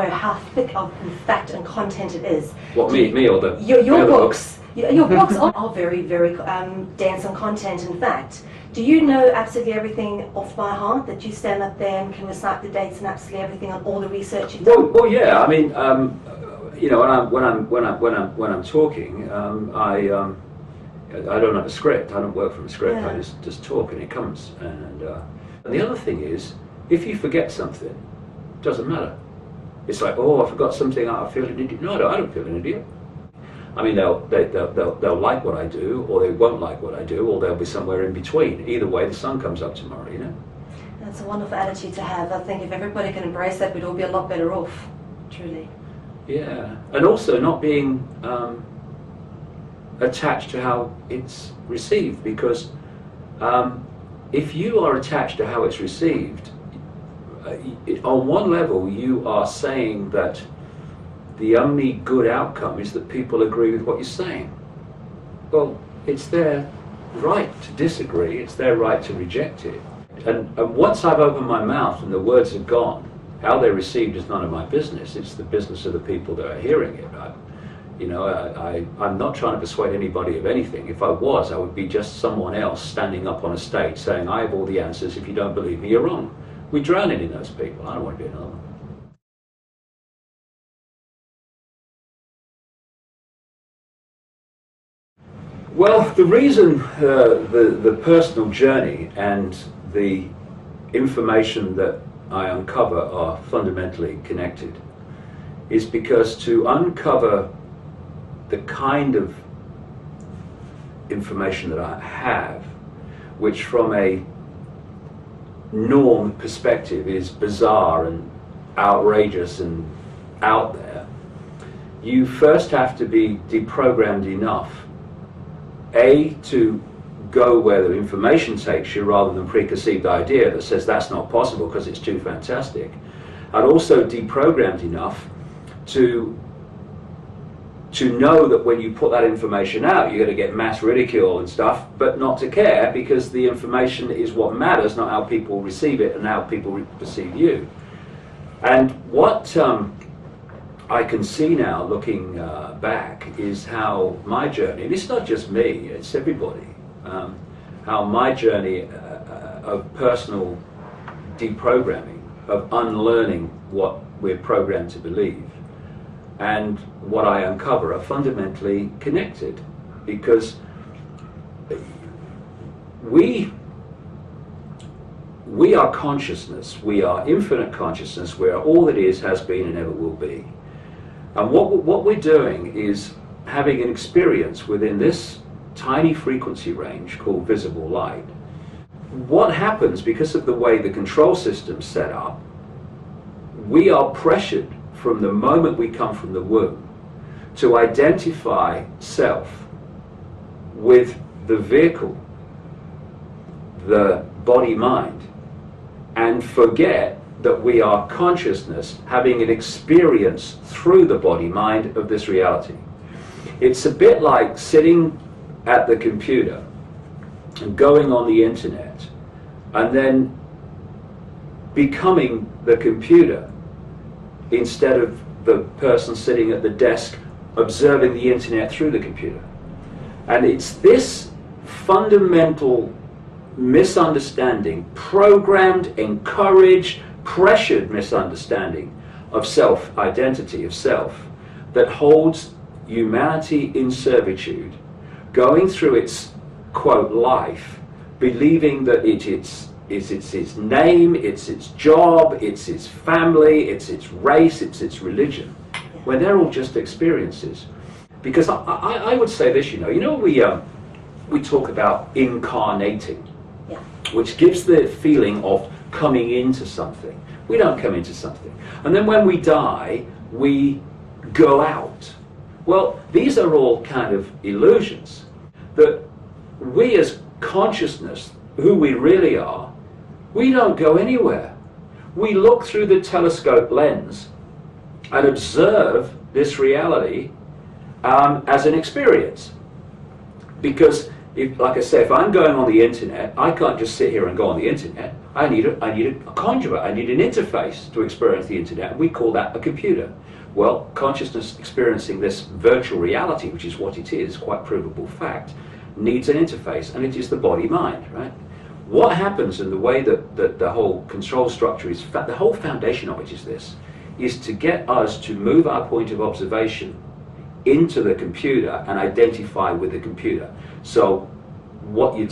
aware how thick of fact and content it is. What, me or the... Your books. Your books are very, very dense on content and fact. Do you know absolutely everything off by heart, that you stand up there and can recite the dates and absolutely everything on all the research you've done? Well, yeah. I mean, you know, when I'm talking, I don't have a script. I don't work from a script. I just talk and it comes. And the other thing is, if you forget something, it doesn't matter. It's like, oh, I forgot something. I feel an idiot. No, I don't feel an idiot. I mean, they'll like what I do, or they won't like what I do, or they'll be somewhere in between. Either way, the sun comes up tomorrow, you know. That's a wonderful attitude to have. I think if everybody can embrace that, we'd all be a lot better off, truly. Yeah, and also not being attached to how it's received, because if you are attached to how it's received, on one level you are saying that the only good outcome is that people agree with what you're saying. Well, it's their right to disagree, it's their right to reject it. And once I've opened my mouth and the words are gone, how they're received is none of my business. It's the business of the people that are hearing it. I'm not trying to persuade anybody of anything. If I was, I would be just someone else standing up on a stage saying, I have all the answers, if you don't believe me, you're wrong. We're drowning in those people. I don't want to be another one. Well, the reason the personal journey and the information that I uncover are fundamentally connected is because to uncover the kind of information that I have, which from a norm perspective is bizarre and outrageous and out there, you first have to be deprogrammed enough, A, to go where the information takes you rather than preconceived idea that says that's not possible because it's too fantastic, and also deprogrammed enough to know that when you put that information out, you're going to get mass ridicule and stuff, but not to care, because the information is what matters, not how people receive it and how people perceive you. And what I can see now, looking back, is how my journey, and it's not just me, it's everybody, how my journey of personal deprogramming, of unlearning what we're programmed to believe, and what I uncover are fundamentally connected, because we are consciousness, we are infinite consciousness, we are all that is, has been, and ever will be. And what we're doing is having an experience within this tiny frequency range called visible light. What happens, because of the way the control system's set up, we are pressured from the moment we come from the womb to identify self with the vehicle, the body-mind, and forget that we are consciousness having an experience through the body-mind of this reality. It's a bit like sitting at the computer and going on the internet and then becoming the computer instead of the person sitting at the desk observing the internet through the computer. And it's this fundamental misunderstanding, programmed, encouraged, pressured misunderstanding of self-identity, of self, that holds humanity in servitude, going through its, quote, life, believing that it's its name, it's its job, it's its family, it's its race, it's its religion, when they're all just experiences. Because I would say this, we talk about incarnating, which gives the feeling of coming into something. We don't come into something. And then when we die, we go out. Well, these are all kind of illusions. That we as consciousness, who we really are, we don't go anywhere. We look through the telescope lens and observe this reality as an experience. Because, like I say, if I'm going on the internet, I can't just sit here and go on the internet. I need a conduit, I need an interface to experience the internet, and we call that a computer. Well, consciousness experiencing this virtual reality, which is what it is, quite provable fact, needs an interface, and it is the body-mind, right? What happens in the way that the whole control structure is, the whole foundation of it is this, is to get us to move our point of observation into the computer and identify with the computer. So what you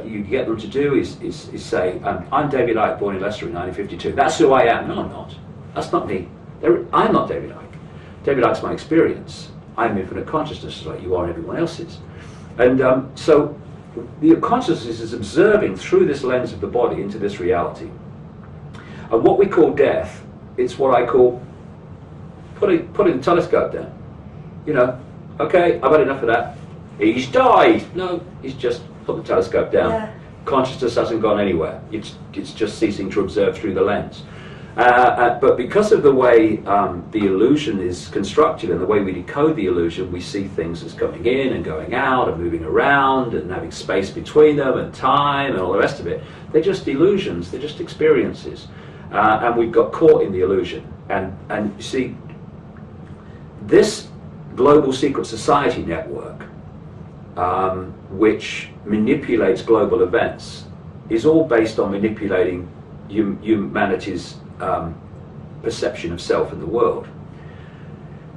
you get them to do is say, I'm David Icke, born in Leicester in 1952. That's who I am. No, I'm not. That's not me. I'm not David Icke. David Icke's my experience. I'm infinite consciousness, like you are and everyone else is. And so the consciousness is observing through this lens of the body into this reality. And what we call death, it's what I call putting the telescope down. You know, okay, I've had enough of that. He's died. No, he's just put the telescope down. Yeah. Consciousness hasn't gone anywhere. It's just ceasing to observe through the lens. But because of the way the illusion is constructed and the way we decode the illusion, we see things as coming in and going out and moving around and having space between them and time and all the rest of it. They're just illusions. They're just experiences. And we've got caught in the illusion. And you see, this global secret society network, which manipulates global events, is all based on manipulating humanity's perception of self in the world.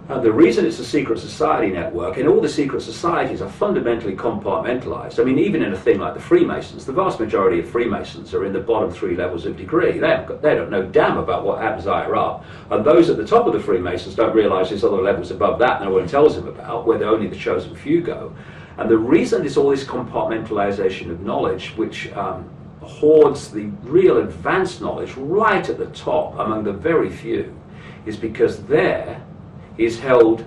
And the reason it's a secret society network, and all the secret societies are fundamentally compartmentalized. I mean, even in a thing like the Freemasons, the vast majority of Freemasons are in the bottom 3 levels of degree. They don't know damn about what happens higher up. And those at the top of the Freemasons don't realize there's other levels above that no one tells them about, where only the chosen few go. And the reason there's all this compartmentalization of knowledge, which hoards the real advanced knowledge right at the top among the very few, is because there is held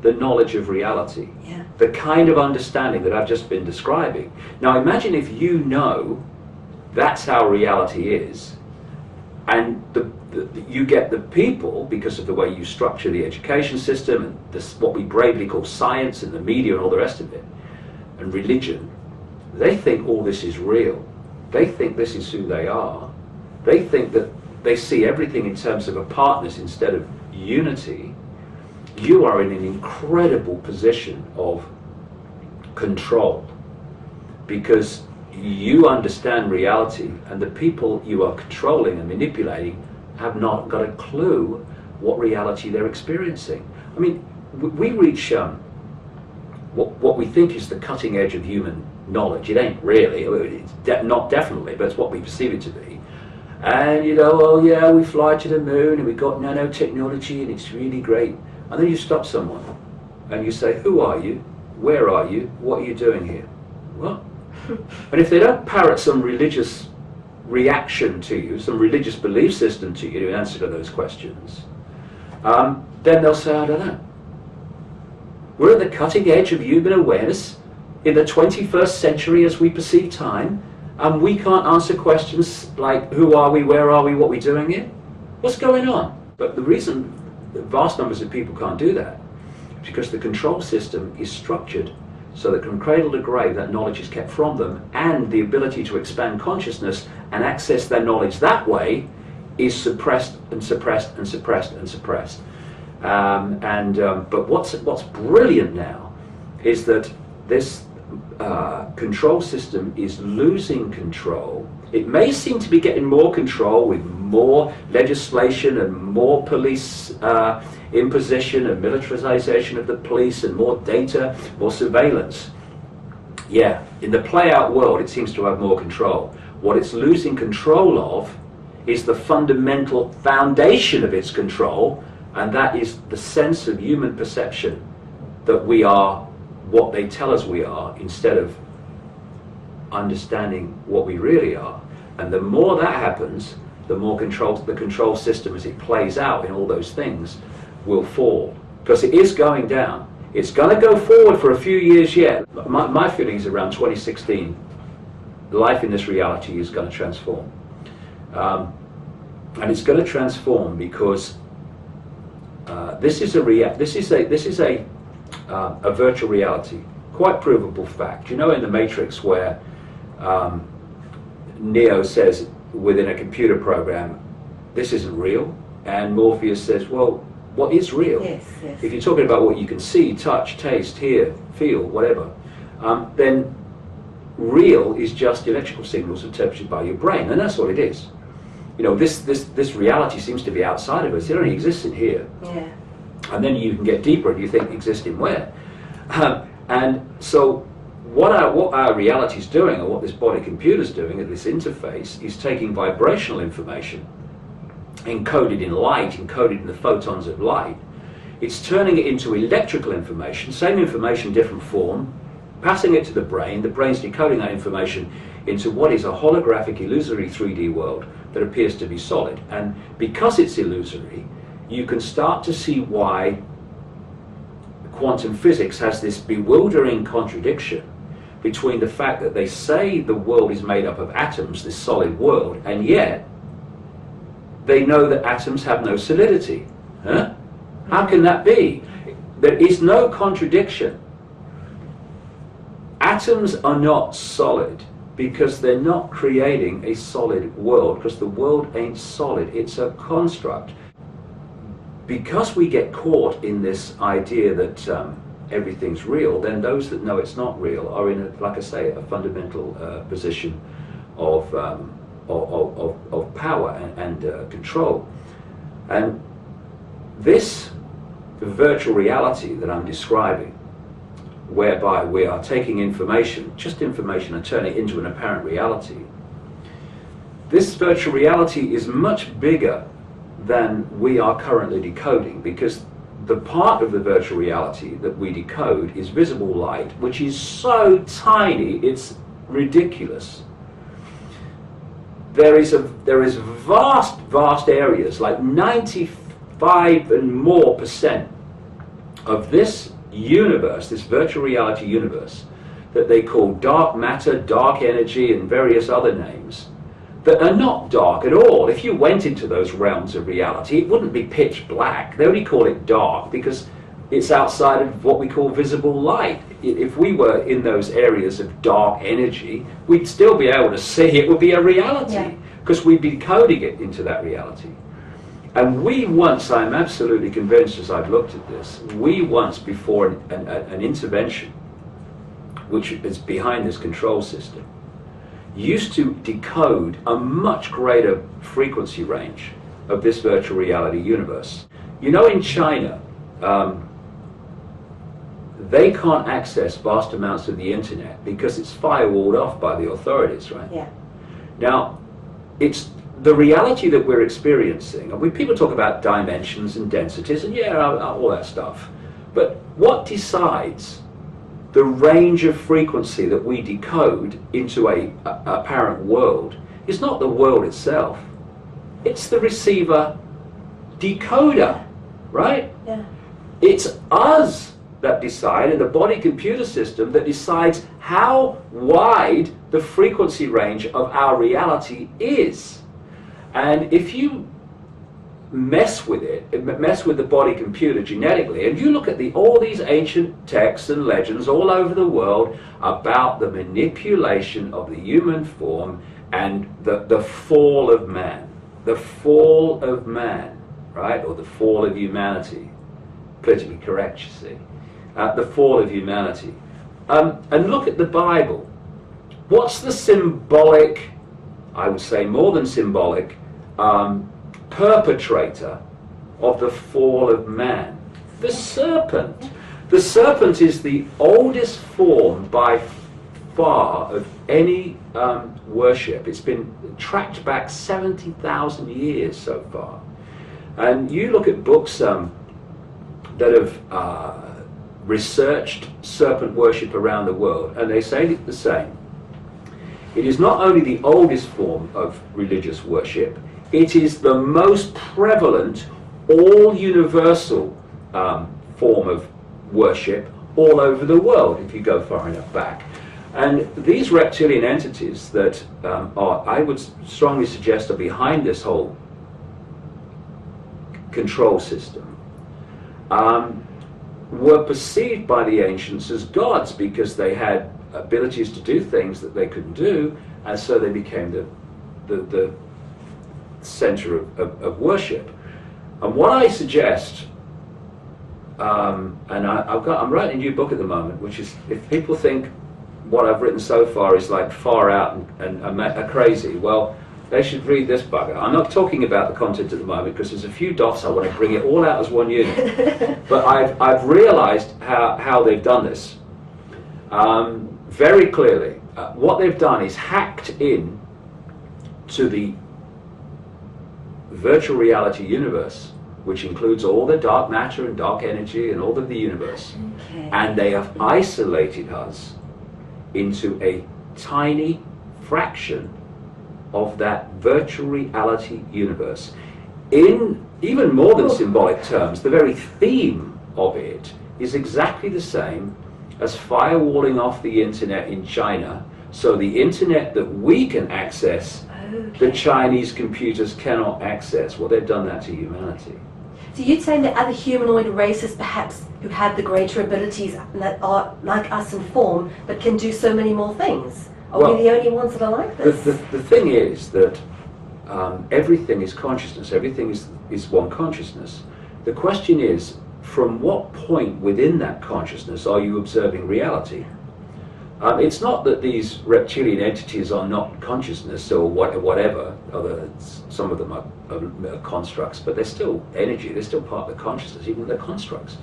the knowledge of reality, yeah. The kind of understanding that I've just been describing. Now imagine if you know that's how reality is, and you get the people, because of the way you structure the education system and this, what we bravely call science and the media and all the rest of it, and religion, they think all this is real. They think this is who they are. They think that they see everything in terms of apartness instead of unity. You are in an incredible position of control because you understand reality, and the people you are controlling and manipulating have not got a clue what reality they're experiencing. I mean, we reach what we think is the cutting edge of human knowledge. It ain't really, it's not definitely, but it's what we perceive it to be. And you go, oh yeah, we fly to the moon and we've got nanotechnology and it's really great. And then you stop someone and you say, who are you? Where are you? What are you doing here? What? And if they don't parrot some religious reaction to you, some religious belief system to you in answer to those questions, then they'll say, I don't know. We're at the cutting edge of human awareness in the 21st century as we perceive time, and we can't answer questions like, who are we, where are we, what are we doing here? What's going on? But the reason that vast numbers of people can't do that is because the control system is structured so that from cradle to grave that knowledge is kept from them, and the ability to expand consciousness and access their knowledge that way is suppressed and suppressed and suppressed and suppressed. But what's brilliant now is that this control system is losing control. It may seem to be getting more control with more legislation and more police imposition and militarization of the police and more data, more surveillance. Yeah, in the play-out world it seems to have more control. What it's losing control of is the fundamental foundation of its control, and that is the sense of human perception that we are what they tell us we are, instead of understanding what we really are. And the more that happens, the more the control system as it plays out in all those things will fall. Because it is going down. It's going to go forward for a few years yet. My feeling is around 2016, life in this reality is going to transform. And it's going to transform because this is a virtual reality, quite provable fact. You know, in the Matrix where Neo says, within a computer program, this isn't real. And Morpheus says, well, what is real? Yes, yes. If you're talking about what you can see, touch, taste, hear, feel, whatever, then real is just electrical signals interpreted by your brain, and that's all it is. You know, this reality seems to be outside of us. It only exists in here. Yeah. And then you can get deeper and you think, exist in where? And so what our reality is doing, or what this body computer is doing at this interface, is taking vibrational information encoded in light, encoded in the photons of light. It's turning it into electrical information, same information, different form, passing it to the brain. The brain's decoding that information into what is a holographic, illusory 3D world that appears to be solid. And because it's illusory, you can start to see why quantum physics has this bewildering contradiction between the fact that they say the world is made up of atoms, this solid world, and yet they know that atoms have no solidity. Huh? How can that be? There is no contradiction. Atoms are not solid because they're not creating a solid world, because the world ain't solid, it's a construct. Because we get caught in this idea that everything's real, then those that know it's not real are in, like I say, a fundamental position of power and control. And this virtual reality that I'm describing, whereby we are taking information, just information, and turning it into an apparent reality, this virtual reality is much bigger than we are currently decoding, because the part of the virtual reality that we decode is visible light, which is so tiny it's ridiculous. There is vast areas, like 95 and more % of this universe, this virtual reality universe, that they call dark matter, dark energy, and various other names, that are not dark at all. If you went into those realms of reality, it wouldn't be pitch black. They only call it dark because it's outside of what we call visible light. If we were in those areas of dark energy, we'd still be able to see it would be a reality, because we'd be coding it into that reality. And we once, I'm absolutely convinced as I've looked at this, we once, before an intervention, which is behind this control system, used to decode a much greater frequency range of this virtual reality universe. You know, in China, they can't access vast amounts of the internet because it's firewalled off by the authorities, right? Yeah. Now, it's the reality that we're experiencing, and people talk about dimensions and densities, and yeah, all that stuff. But what decides the range of frequency that we decode into a apparent world is not the world itself. It's the receiver decoder, right? Yeah. It's us that decide, and the body computer system that decides how wide the frequency range of our reality is. And if you mess with it, mess with the body computer genetically, and you look at all these ancient texts and legends all over the world about the manipulation of the human form and the fall of man. The fall of man, right? Or the fall of humanity. Politically correct, you see. The fall of humanity. And look at the Bible. What's the symbolic, I would say more than symbolic, perpetrator of the fall of man? The serpent. The serpent is the oldest form by far of any worship. It's been tracked back 70,000 years so far. And you look at books that have researched serpent worship around the world, and they say the same. It is not only the oldest form of religious worship, it is the most prevalent, all-universal form of worship all over the world, if you go far enough back. And these reptilian entities that I would strongly suggest, are behind this whole control system, were perceived by the ancients as gods because they had abilities to do things that they couldn't do, and so they became the the center of worship. And what I suggest, and I'm writing a new book at the moment, which is, if people think what I've written so far is like far out and are crazy, well, they should read this bugger. I'm not talking about the content at the moment because there's a few dots. I want to bring it all out as one unit. But I've realized how they've done this very clearly. What they've done is hacked in to the virtual reality universe, which includes all the dark matter and dark energy and all of the universe. Okay. And they have isolated us into a tiny fraction of that virtual reality universe. In even more than symbolic terms, the very theme of it is exactly the same as firewalling off the internet in China, so the internet that we can access, the Chinese computers cannot access. Well, they've done that to humanity. So you're saying that other humanoid races, perhaps, who have the greater abilities that are like us in form, but can do so many more things? Are we the only ones that are like this? The thing is that everything is consciousness. Everything is one consciousness. The question is, from what point within that consciousness are you observing reality? It's not that these reptilian entities are not consciousness or whatever. Some of them are constructs, but they're still energy. They're still part of the consciousness, even though they're constructs.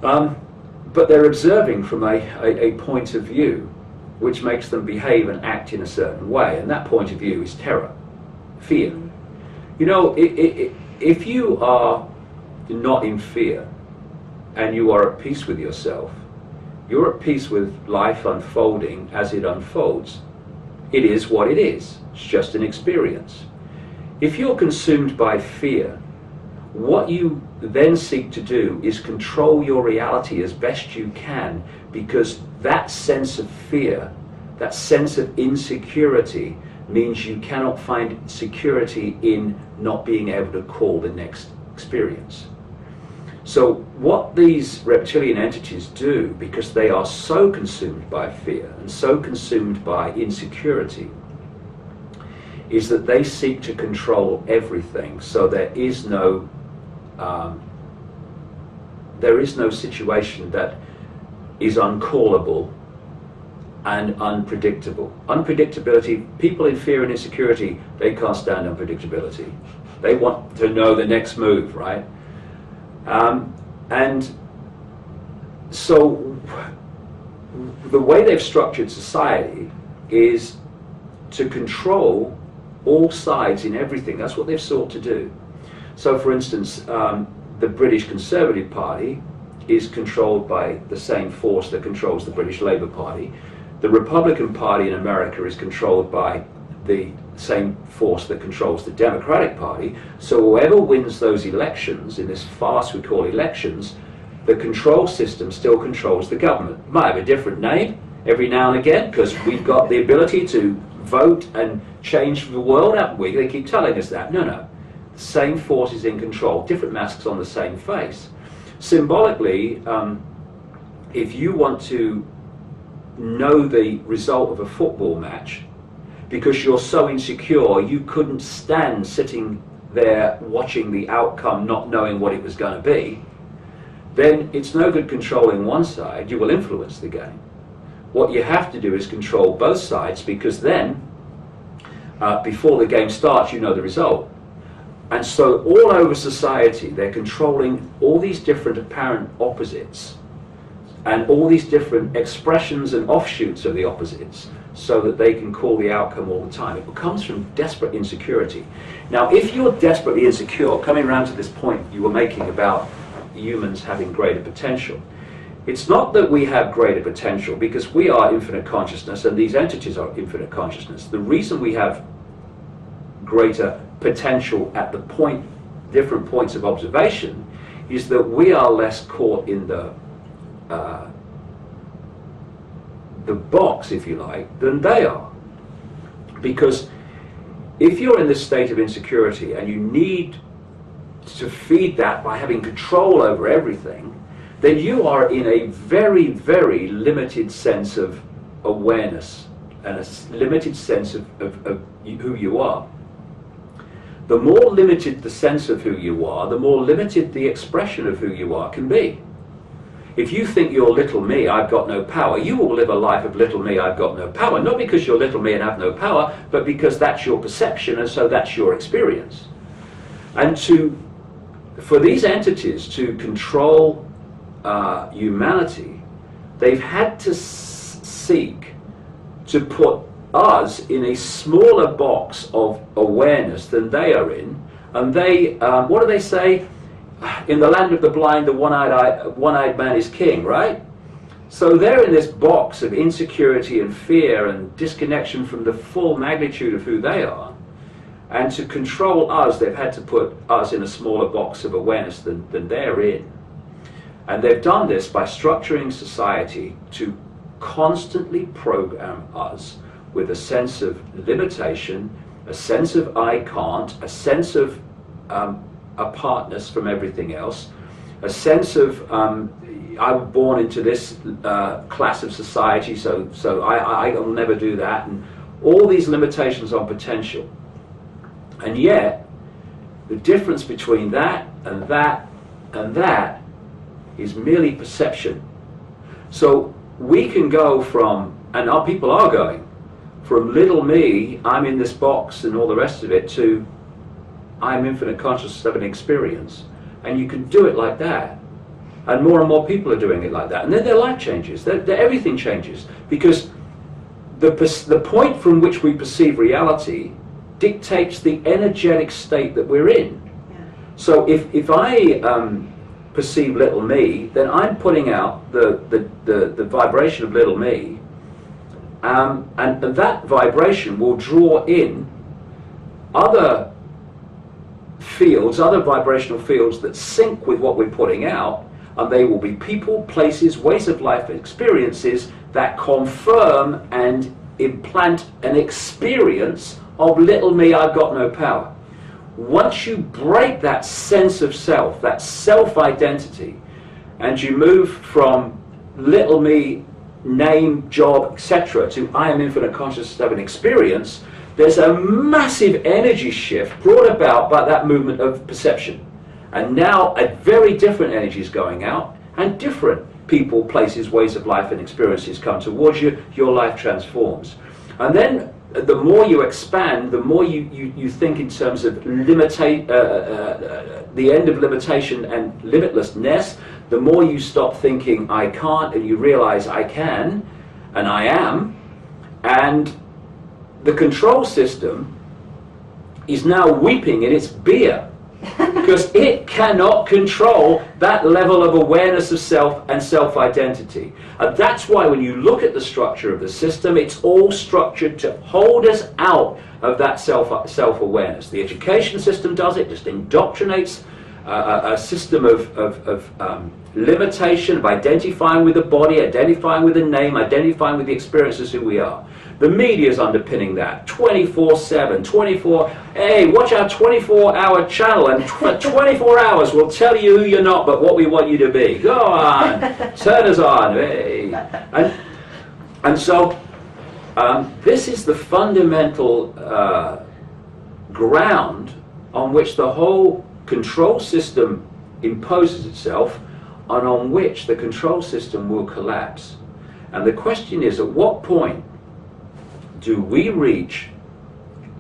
But they're observing from a point of view which makes them behave and act in a certain way, and that point of view is terror, fear. You know, if you are not in fear and you are at peace with yourself, you're at peace with life unfolding as it unfolds. It is what it is. It's just an experience. If you're consumed by fear, what you then seek to do is control your reality as best you can, because that sense of fear, that sense of insecurity, means you cannot find security in not being able to call the next experience. So what these reptilian entities do, because they are so consumed by fear and so consumed by insecurity, is that they seek to control everything. So there is no situation that is uncallable and unpredictable. Unpredictability, people in fear and insecurity, they can't stand unpredictability. They want to know the next move, right? And so the way they've structured society is to control all sides in everything. That's what they've sought to do. So for instance, the British Conservative Party is controlled by the same force that controls the British Labour Party. The Republican Party in America is controlled by the same force that controls the Democratic Party. So whoever wins those elections, in this farce we call elections, the control system still controls the government. Might have a different name every now and again, because we've got the ability to vote and change the world, haven't we? They keep telling us that. No. The same force is in control, different masks on the same face. Symbolically, if you want to know the result of a football match, because you're so insecure you couldn't stand sitting there watching the outcome, not knowing what it was going to be, then it's no good controlling one side. You will influence the game. What you have to do is control both sides, because then before the game starts you know the result. And so all over society they're controlling all these different apparent opposites and all these different expressions and offshoots of the opposites, so that they can call the outcome all the time. It comes from desperate insecurity. Now, if you're desperately insecure, coming around to this point you were making about humans having greater potential, it's not that we have greater potential, because we are infinite consciousness and these entities are infinite consciousness. The reason we have greater potential at the different points of observation is that we are less caught in the box, if you like, than they are. Because if you're in this state of insecurity and you need to feed that by having control over everything, then you are in a very, very limited sense of awareness and a limited sense of who you are. The more limited the sense of who you are, the more limited the expression of who you are can be. If you think you're little me, I've got no power, you will live a life of little me, I've got no power. Not because you're little me and have no power, but because that's your perception, and so that's your experience. And for these entities to control humanity, they've had to seek to put us in a smaller box of awareness than they are in. And they, what do they say? In the land of the blind, the one-eyed man is king, right? So they're in this box of insecurity and fear and disconnection from the full magnitude of who they are. And to control us, they've had to put us in a smaller box of awareness than they're in. And they've done this by structuring society to constantly program us with a sense of limitation, a sense of I can't, a sense of apartness from everything else, a sense of I was born into this class of society, so I will never do that, and all these limitations on potential. And yet, the difference between that and that and that is merely perception. So we can go from, and our people are going, from little me, I'm in this box and all the rest of it, to I'm infinite consciousness of an experience. And you can do it like that. And more people are doing it like that. And then their life changes. Everything changes. Because the point from which we perceive reality dictates the energetic state that we're in. Yeah. So if I perceive little me, then I'm putting out the vibration of little me. And that vibration will draw in other fields, other vibrational fields that sync with what we're putting out, and they will be people, places, ways of life, experiences that confirm and implant an experience of little me, I've got no power. Once you break that sense of self, that self-identity, and you move from little me, name, job, etc., to I am infinite consciousness of an experience, there's a massive energy shift brought about by that movement of perception. And now a very different energy is going out, and different people, places, ways of life and experiences come towards you. Your life transforms. And then the more you expand, the more you think in terms of the end of limitation and limitlessness, the more you stop thinking I can't and you realize I can and I am. And the control system is now weeping in its beer because it cannot control that level of awareness of self and self-identity. And that's why when you look at the structure of the system, it's all structured to hold us out of that self-awareness. The education system does it, just indoctrinates a system of limitation, of identifying with the body, identifying with the name, identifying with the experiences of who we are. The media is underpinning that 24/7, 24. Hey, watch our 24-hour channel, and 24 hours will tell you who you're not, but what we want you to be. Go on, turn us on. Hey. And so this is the fundamental ground on which the whole control system imposes itself, and on which the control system will collapse. And the question is, at what point do we reach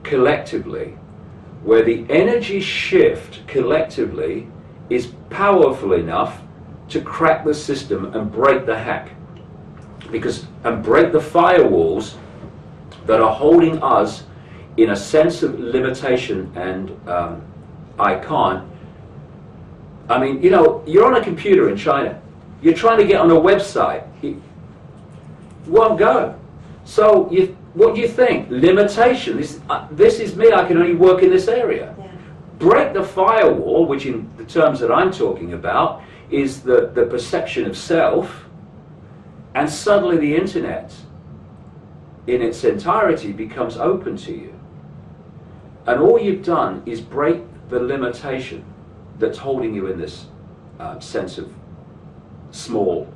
collectively where the energy shift collectively is powerful enough to crack the system and break the hack, and break the firewalls that are holding us in a sense of limitation and I can't. I mean, you know, you're on a computer in China, you're trying to get on a website, it won't go. So what do you think? Limitation. This is me, I can only work in this area. Yeah. Break the firewall, which in the terms that I'm talking about is the perception of self, and suddenly the internet in its entirety becomes open to you. And all you've done is break the limitation that's holding you in this sense of small.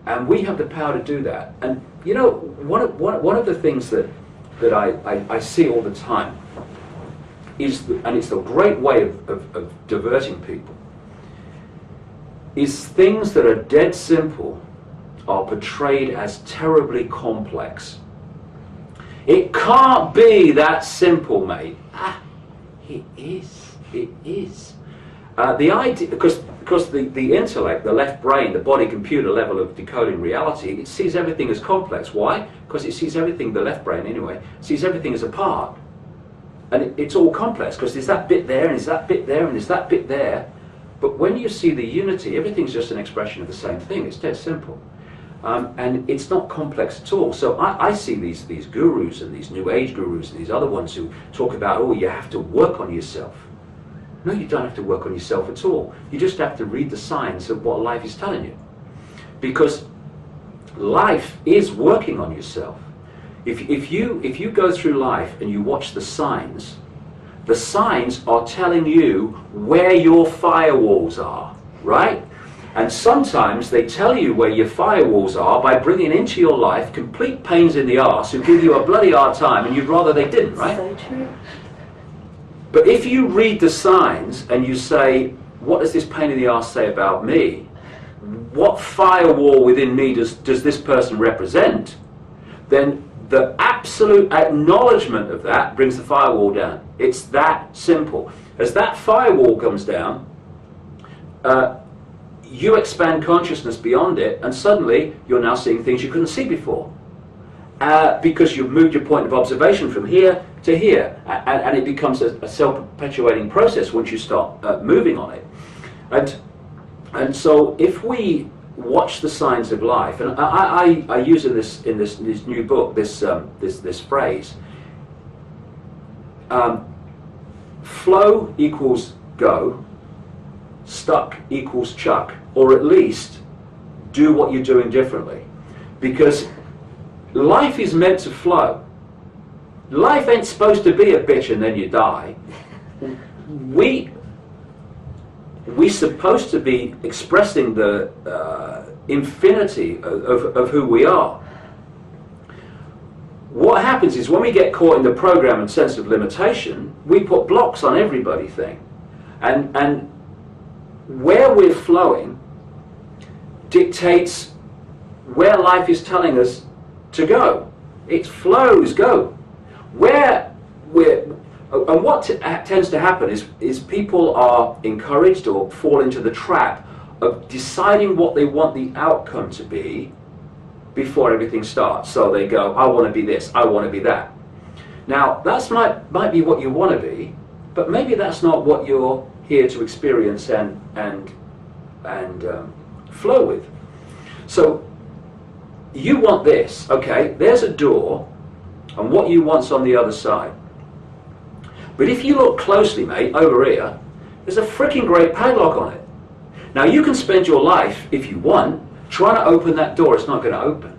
And we have the power to do that. And you know, one of the things that I see all the time is, and it's a great way of diverting people, is things that are dead simple are portrayed as terribly complex. It can't be that simple, mate. Ah, it is. It is. The idea, because the intellect, the left brain, the body computer level of decoding reality, it sees everything as complex. Why? Because it sees everything, the left brain anyway, sees everything as a part. And it's all complex, because there's that bit there, and there's that bit there, and there's that bit there. But when you see the unity, everything's just an expression of the same thing. It's dead simple. And it's not complex at all. So I see these gurus and these New Age gurus and these other ones who talk about, oh, you have to work on yourself. No, you don't have to work on yourself at all. You just have to read the signs of what life is telling you. Because life is working on yourself. If you go through life and you watch the signs are telling you where your firewalls are, right? And sometimes they tell you where your firewalls are by bringing into your life complete pains in the arse who give you a bloody hard time, and you'd rather they didn't, right? So true. But if you read the signs and you say, what does this pain in the arse say about me? What firewall within me does this person represent? Then the absolute acknowledgement of that brings the firewall down. It's that simple. As that firewall comes down, you expand consciousness beyond it, and suddenly you're now seeing things you couldn't see before. Because you've moved your point of observation from here to here, and it becomes a self-perpetuating process once you start moving on it. And so if we watch the signs of life, and I use in this new book this phrase, flow equals go, stuck equals chuck, or at least do what you're doing differently. Because life is meant to flow. Life ain't supposed to be a bitch and then you die. We're supposed to be expressing the infinity of who we are. What happens is when we get caught in the program and sense of limitation, we put blocks on everybody thing. And where we're flowing dictates where life is telling us to go. It flows, go. And what tends to happen is people are encouraged or fall into the trap of deciding what they want the outcome to be before everything starts. So they go, I want to be this, I want to be that. Now, that might be what you want to be, but maybe that's not what you're here to experience and flow with. So you want this, okay, there's a door, and what you want's on the other side. But if you look closely, mate, over here, there's a freaking great padlock on it. Now you can spend your life, if you want, trying to open that door. It's not going to open.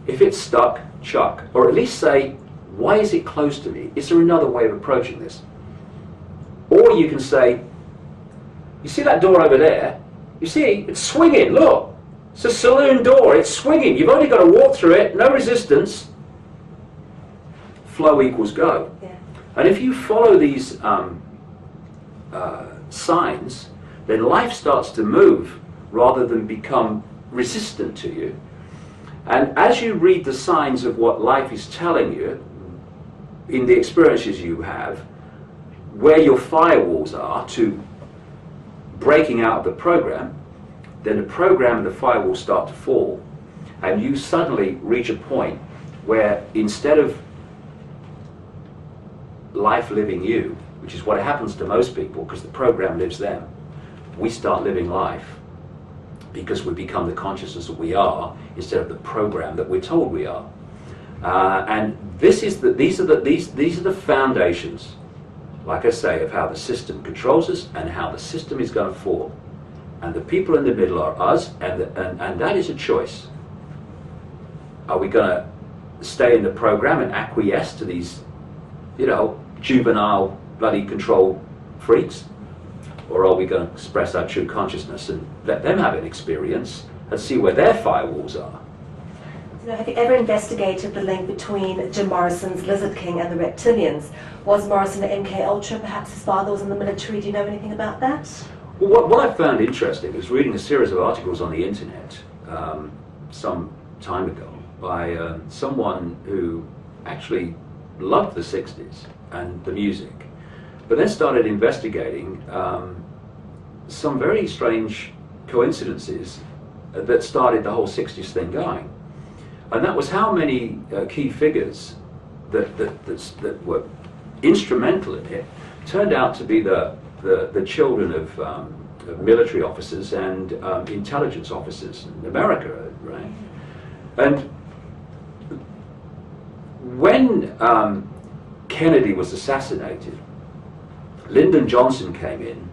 If it's stuck, chuck. Or at least say, why is it closed to me? Is there another way of approaching this? Or you can say, you see that door over there? You see, it's swinging, look. It's a saloon door, it's swinging. You've only got to walk through it, no resistance. Flow equals go. Yeah. And if you follow these signs, then life starts to move rather than become resistant to you. And as you read the signs of what life is telling you, in the experiences you have, where your firewalls are to breaking out of the program, then the program and the firewall start to fall, and you suddenly reach a point where instead of life living you, which is what happens to most people because the program lives them, we start living life because we become the consciousness that we are instead of the program that we're told we are. And these are the foundations, like I say, of how the system controls us and how the system is going to fall. And the people in the middle are us, and that is a choice. Are we going to stay in the program and acquiesce to these, juvenile bloody control freaks? Or are we going to express our true consciousness and let them have an experience and see where their firewalls are. So have you ever investigated the link between Jim Morrison's Lizard King and the reptilians? Was Morrison an MK Ultra? Perhaps his father was in the military. Do you know anything about that? Well, what I found interesting was reading a series of articles on the internet some time ago by someone who actually loved the 60s and the music, but then started investigating some very strange coincidences that started the whole 60s thing going. And that was how many key figures that were instrumental in it turned out to be the children of military officers and intelligence officers in America, right? And when Kennedy was assassinated, Lyndon Johnson came in,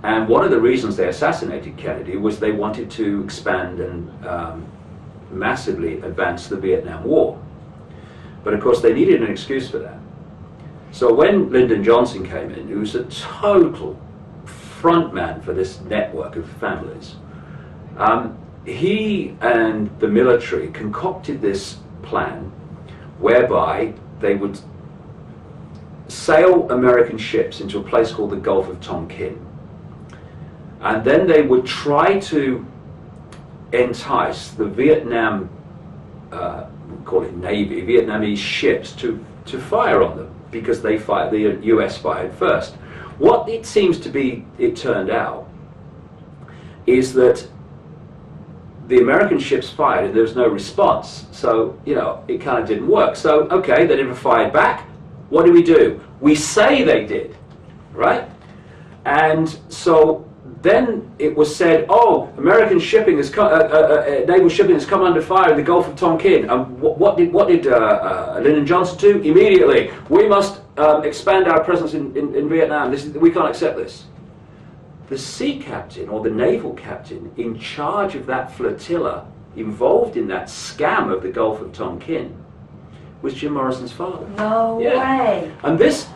and one of the reasons they assassinated Kennedy was they wanted to expand and massively advance the Vietnam War. But of course they needed an excuse for that. So when Lyndon Johnson came in, who was a total frontman for this network of families, he and the military concocted this plan whereby they would sail American ships into a place called the Gulf of Tonkin, and then they would try to entice the Vietnam, we call it Navy, Vietnamese ships to fire on them, because they fired, the US fired first. What it seems to be, it turned out, is that the American ships fired and there was no response. So, you know, it kind of didn't work. So, okay, they never fired back. What do? We say they did, right? And so then it was said, oh, American shipping has naval shipping has come under fire in the Gulf of Tonkin. And what did Lyndon Johnson do? Immediately, we must expand our presence in Vietnam. We can't accept this. The sea captain, or the naval captain, in charge of that flotilla, involved in that scam of the Gulf of Tonkin, was Jim Morrison's father. No way. And this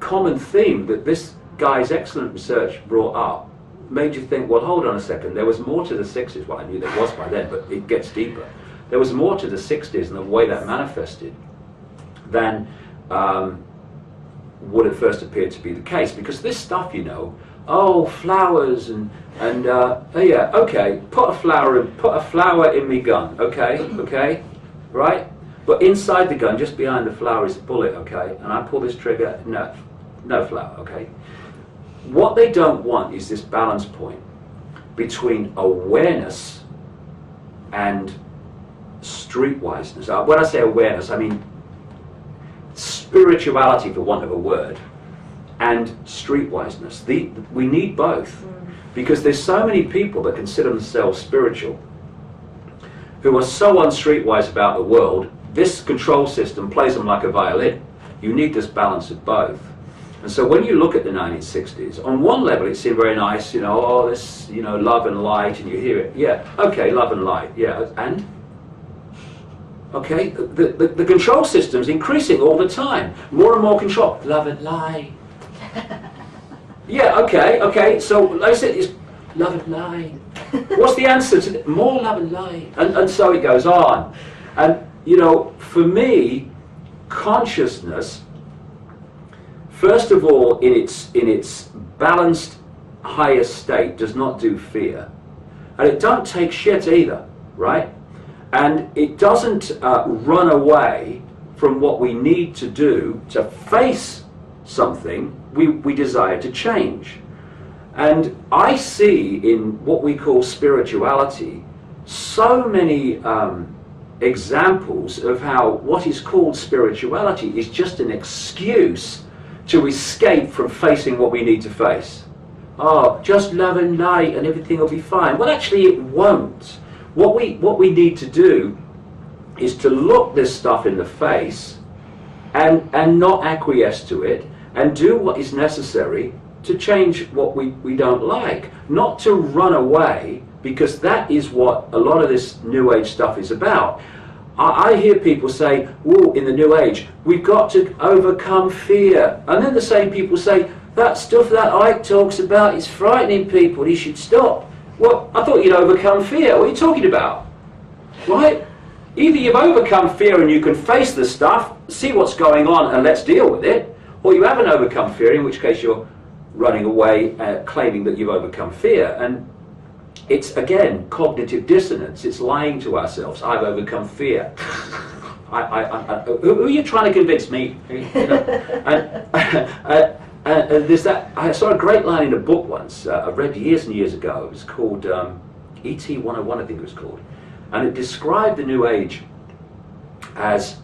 common theme that this guy's excellent research brought up made you think, well, hold on a second, there was more to the 60s. Well, I knew there was by then, but it gets deeper. There was more to the 60s and the way that manifested than would at first appear to be the case. Because this stuff, you know, oh, flowers and oh yeah, okay, put a flower in me gun, okay, right? But inside the gun, just behind the flower, is a bullet, okay? And I pull this trigger, no flower, okay? What they don't want is this balance point between awareness and streetwiseness. When I say awareness, I mean spirituality, for want of a word, and streetwiseness. We need both, because there's so many people that consider themselves spiritual who are so unstreetwise about the world. This control system plays them like a violin. You need this balance of both. And so when you look at the 1960s, on one level it seemed very nice, you know, oh, this, you know, love and light, and you hear it, yeah, okay, love and light, yeah, and? Okay, the control system's increasing all the time. More and more control. Love and light. Yeah, okay, so I said it's love and light. What's the answer to that? More love and light. And so it goes on. And, you know, for me, consciousness, first of all, in its balanced higher state, does not do fear. And it don't take shit either, right? And it doesn't run away from what we need to do to face something we desire to change. And I see in what we call spirituality so many examples of how what is called spirituality is just an excuse to escape from facing what we need to face. Oh, just love and light and everything will be fine. Well, actually it won't. What we need to do is to look this stuff in the face and not acquiesce to it, and do what is necessary to change what we don't like. Not to run away, because that is what a lot of this New Age stuff is about. I hear people say, "Whoa, in the New Age, we've got to overcome fear." And then the same people say, "That stuff that Icke talks about is frightening people, he should stop." Well, I thought you'd overcome fear. What are you talking about? Right? Either you've overcome fear and you can face the stuff, see what's going on and let's deal with it, or you haven't overcome fear, in which case you're running away claiming that you've overcome fear. And it's, again, cognitive dissonance. It's lying to ourselves. I've overcome fear. Who are you trying to convince me? And there's that. I saw a great line in a book once. I read years and years ago. It was called ET 101, I think it was called, and it described the New Age as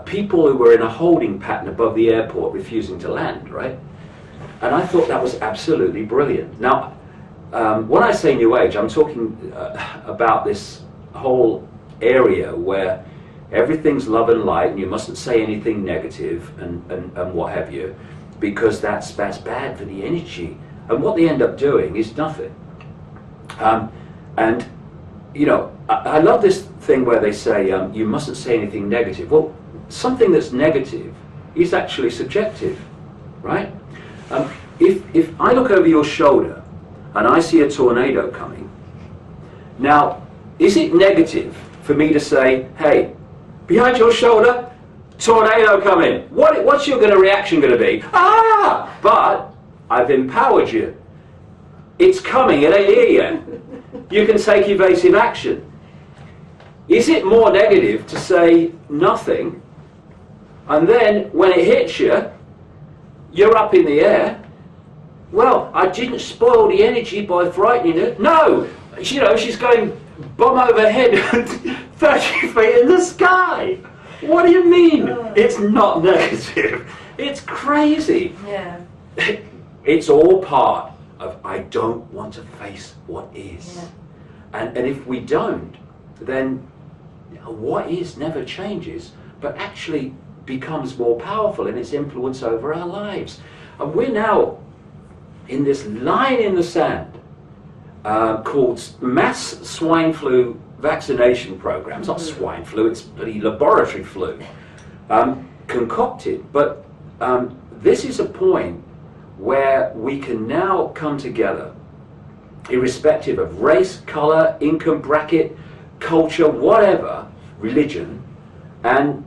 people who were in a holding pattern above the airport, refusing to land. Right? And I thought that was absolutely brilliant. Now, when I say New Age, I'm talking about this whole area where everything's love and light, and you mustn't say anything negative and what have you, because that's bad for the energy. And what they end up doing is nothing. And you know, I love this thing where they say you mustn't say anything negative. Well, something that's negative is actually subjective, right? If I look over your shoulder and I see a tornado coming, now, is it negative for me to say, "Hey, behind your shoulder, tornado coming"? What's your reaction going to be? Ah! But I've empowered you. It's coming, it ain't here yet. You can take evasive action. Is it more negative to say nothing, and then when it hits you, you're up in the air? Well, I didn't spoil the energy by frightening her. No! You know, she's going bomb overhead 30 feet in the sky. What do you mean? It's not negative. It's crazy. Yeah. It's all part of I don't want to face what is. Yeah. And if we don't, then what is never changes, but actually becomes more powerful in its influence over our lives. And we're now in this line in the sand called mass swine flu vaccination programs. Not swine flu, it's bloody laboratory flu concocted. But this is a point where we can now come together, irrespective of race, colour, income bracket, culture, whatever, religion, and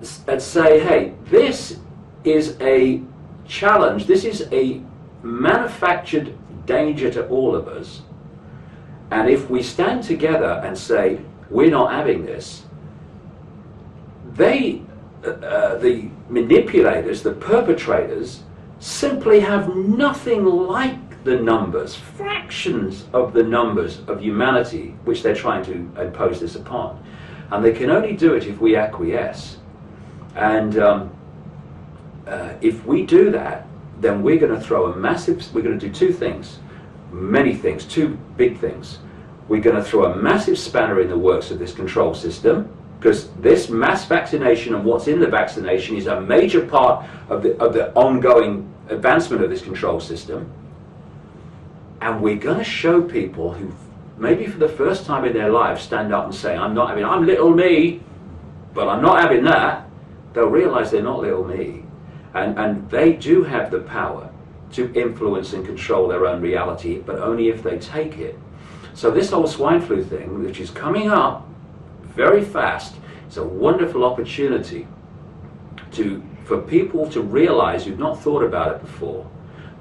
say, hey, this is a challenge, this is a manufactured danger to all of us, and if we stand together and say, we're not having this, the manipulators, the perpetrators, simply have nothing like the numbers, fractions of the numbers of humanity which they're trying to impose this upon. And they can only do it if we acquiesce. And if we do that, then we're going to throw we're going to do two things, many things, two big things. We're going to throw a massive spanner in the works of this control system, because this mass vaccination and what's in the vaccination is a major part of the ongoing advancement of this control system. And we're going to show people who maybe for the first time in their lives stand up and say, I'm little me, but I'm not having that. They'll realize they're not little me. And they do have the power to influence and control their own reality, but only if they take it. So this whole swine flu thing, which is coming up very fast, is a wonderful opportunity for people to realize who've not thought about it before,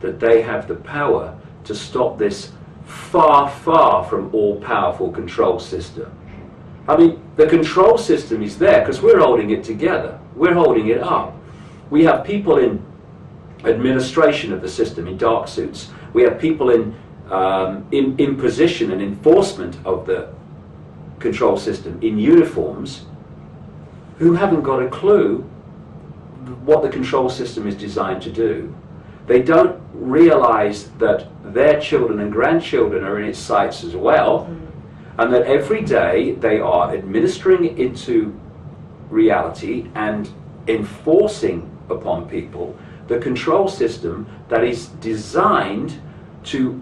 that they have the power to stop this far, far from all-powerful control system. I mean, the control system is there because we're holding it together. We're holding it up. We have people in administration of the system in dark suits. We have people in imposition and enforcement of the control system in uniforms who haven't got a clue what the control system is designed to do. They don't realize that their children and grandchildren are in its sights as well, and that every day they are administering into reality and enforcing upon people the control system that is designed to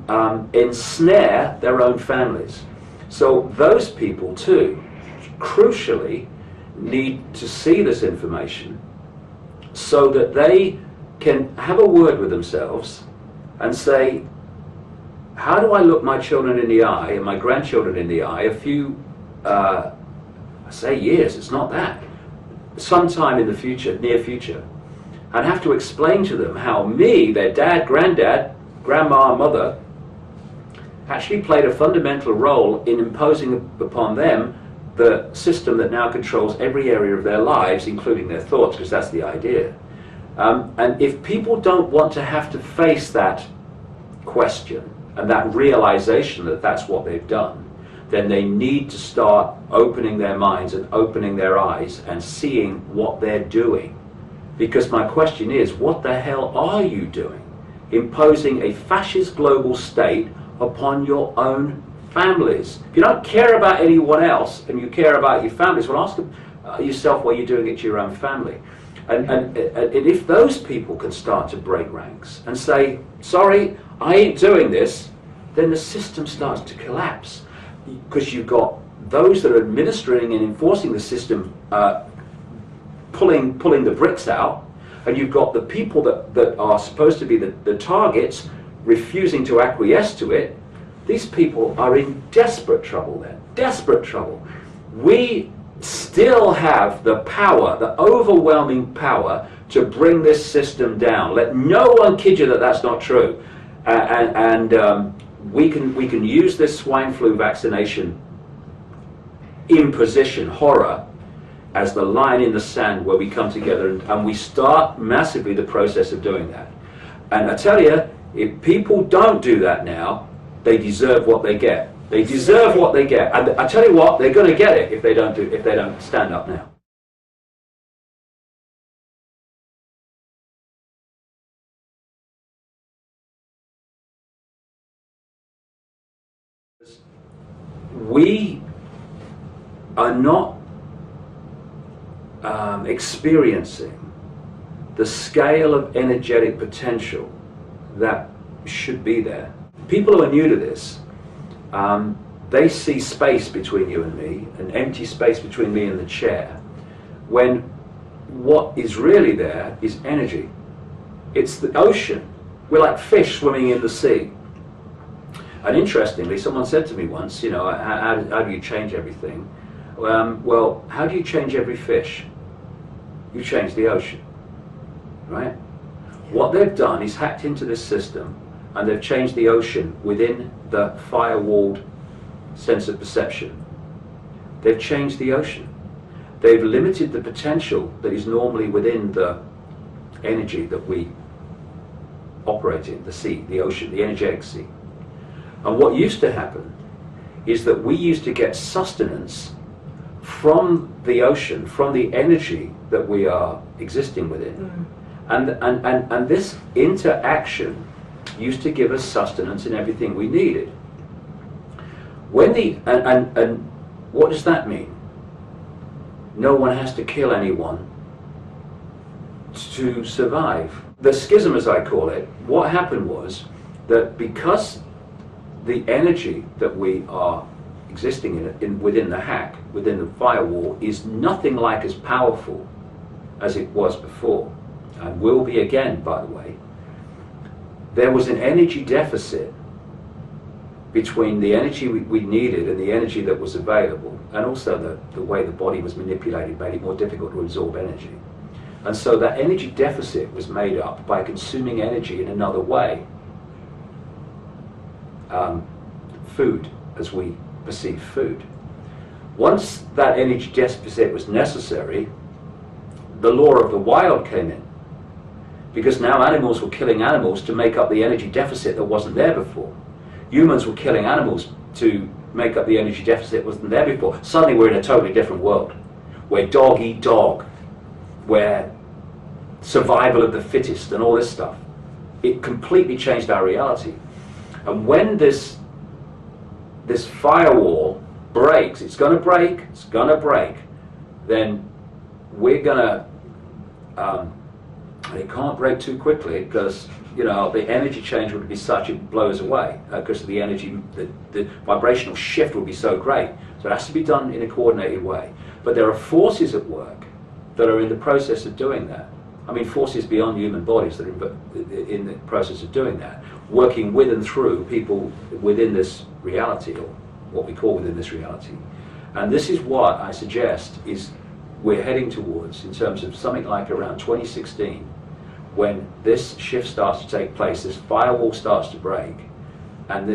ensnare their own families. So those people too crucially need to see this information so that they can have a word with themselves and say, how do I look my children in the eye and my grandchildren in the eye a few, I say years, it's not that, sometime in the future, near future, and have to explain to them how me, their dad, granddad, grandma, mother, actually played a fundamental role in imposing upon them the system that now controls every area of their lives, including their thoughts, because that's the idea. And if people don't want to have to face that question and that realization that that's what they've done, then they need to start opening their minds and opening their eyes and seeing what they're doing. Because my question is, what the hell are you doing? Imposing a fascist global state upon your own families. If you don't care about anyone else and you care about your families, well, ask yourself why you're doing it to your own family. And if those people can start to break ranks and say, sorry, I ain't doing this, then the system starts to collapse. Because you've got those that are administering and enforcing the system pulling the bricks out, and you've got the people that are supposed to be the targets refusing to acquiesce to it. These people are in desperate trouble then, desperate trouble. We still have the power, the overwhelming power to bring this system down. Let no one kid you that that's not true. We can use this swine flu vaccination imposition, horror, as the line in the sand where we come together and we start massively the process of doing that. And I tell you, if people don't do that now, they deserve what they get. They deserve what they get. And I tell you what, they're going to get it if they don't stand up now. We are not experiencing the scale of energetic potential that should be there. People who are new to this, they see space between you and me, an empty space between me and the chair, when what is really there is energy. It's the ocean. We're like fish swimming in the sea. And interestingly, someone said to me once, you know, how do you change everything? Well, how do you change every fish? You change the ocean, right? What they've done is hacked into this system and they've changed the ocean within the firewalled sense of perception. They've changed the ocean. They've limited the potential that is normally within the energy that we operate in, the sea, the ocean, the energetic sea. And what used to happen is that we used to get sustenance from the ocean, from the energy that we are existing within. And this interaction used to give us sustenance in everything we needed. And what does that mean? No one has to kill anyone to survive. The schism, as I call it, what happened was that because the energy that we are existing within the hack, within the firewall, is nothing like as powerful as it was before, and will be again, by the way, there was an energy deficit between the energy we needed and the energy that was available, and also the way the body was manipulated made it more difficult to absorb energy. And so that energy deficit was made up by consuming energy in another way. Food, as we perceive food. Once that energy deficit was necessary, the law of the wild came in. Because now animals were killing animals to make up the energy deficit that wasn't there before. Humans were killing animals to make up the energy deficit that wasn't there before. Suddenly we're in a totally different world, where dog eat dog, where survival of the fittest and all this stuff. It completely changed our reality. And when this firewall breaks, it's going to break, then we're going to, it can't break too quickly because, you know, the energy change would be such it blows away because of the energy, the vibrational shift would be so great. So it has to be done in a coordinated way. But there are forces at work that are in the process of doing that. I mean, forces beyond human bodies that are in the process of doing that, working with and through people within this reality, or what we call within this reality. And this is what I suggest is we're heading towards in terms of something like around 2016, when this shift starts to take place, this firewall starts to break, and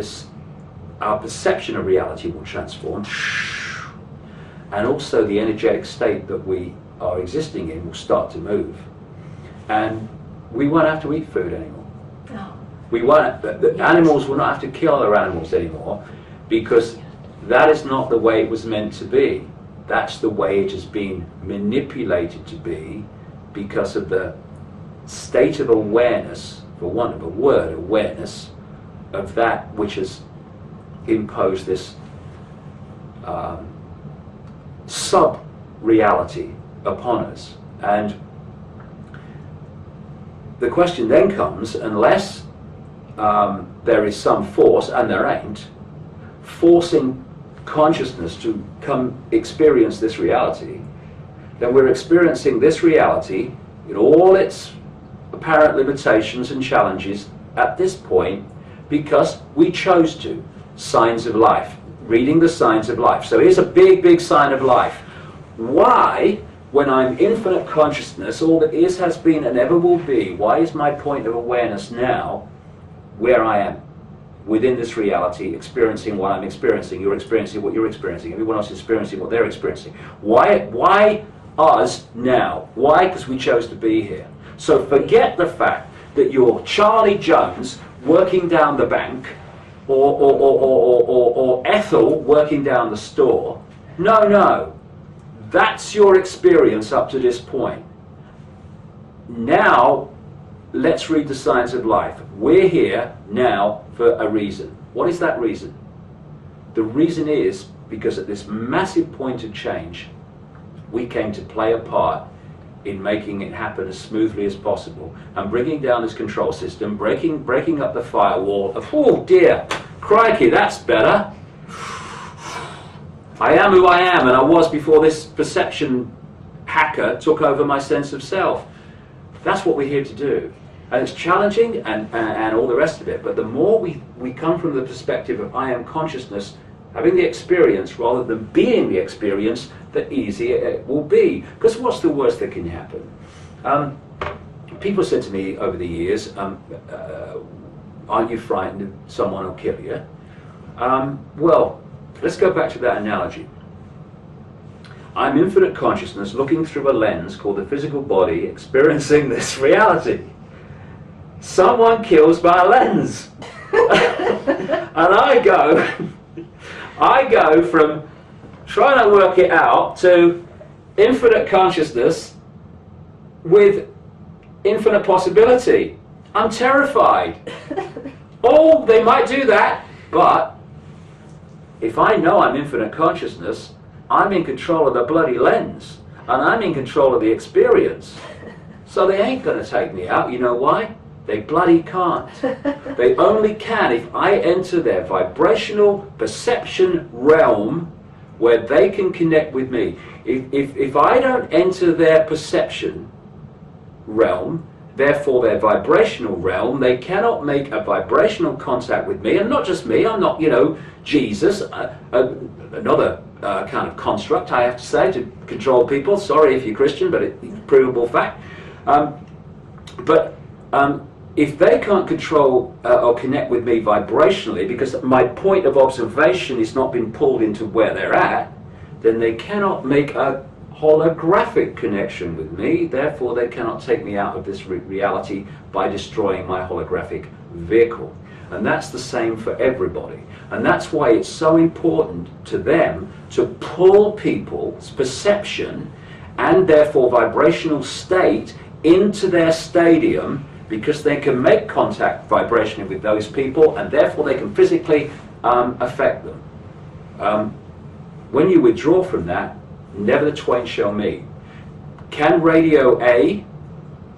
our perception of reality will transform, and also the energetic state that we are existing in will start to move. And we won't have to eat food anymore. Oh. We won't. The animals will not have to kill other animals anymore, because that is not the way it was meant to be. That's the way it has been manipulated to be, because of the state of awareness, for want of a word, awareness, of that which has imposed this sub-reality upon us. And the question then comes, unless there is some force, and there ain't, forcing consciousness to come experience this reality, then we're experiencing this reality in all its apparent limitations and challenges at this point because we chose to. Signs of life. Reading the signs of life. So here's a big, big sign of life. Why, when I'm infinite consciousness, all that is, has been, and ever will be, why is my point of awareness now where I am? Within this reality, experiencing what I'm experiencing. You're experiencing what you're experiencing. Everyone else is experiencing what they're experiencing. Why us now? Why? Because we chose to be here. So forget the fact that you're Charlie Jones working down the bank, or Ethel working down the store. No. That's your experience up to this point. Now, let's read the signs of life. We're here now for a reason. What is that reason? The reason is because at this massive point of change, we came to play a part in making it happen as smoothly as possible, and bringing down this control system, breaking up the firewall of, oh dear, crikey, that's better. I am who I am, and I was before this perception hacker took over my sense of self. That's what we're here to do. And it's challenging and all the rest of it, but the more we come from the perspective of I am consciousness, having the experience rather than being the experience, the easier it will be. Because what's the worst that can happen? People said to me over the years, aren't you frightened that someone will kill you? Well, let's go back to that analogy. I'm infinite consciousness looking through a lens called the physical body, experiencing this reality. Someone kills my lens. And I go from trying to work it out to infinite consciousness with infinite possibility. I'm terrified. Oh, they might do that, but if I know I'm infinite consciousness, I'm in control of the bloody lens, and I'm in control of the experience. So they ain't going to take me out. You know why? They bloody can't. They only can if I enter their vibrational perception realm where they can connect with me. If I don't enter their perception realm, therefore their vibrational realm, they cannot make a vibrational contact with me. And not just me, I'm not, Jesus, another kind of construct, I have to say, to control people. Sorry if you're Christian, but it's a provable fact. If they can't control or connect with me vibrationally, because my point of observation is not been pulled into where they're at, then they cannot make a holographic connection with me. Therefore, they cannot take me out of this reality by destroying my holographic vehicle. And that's the same for everybody. And that's why it's so important to them to pull people's perception and therefore vibrational state into their stadium, because they can make contact vibrationally with those people, and therefore they can physically affect them. When you withdraw from that, never the twain shall meet. Can radio A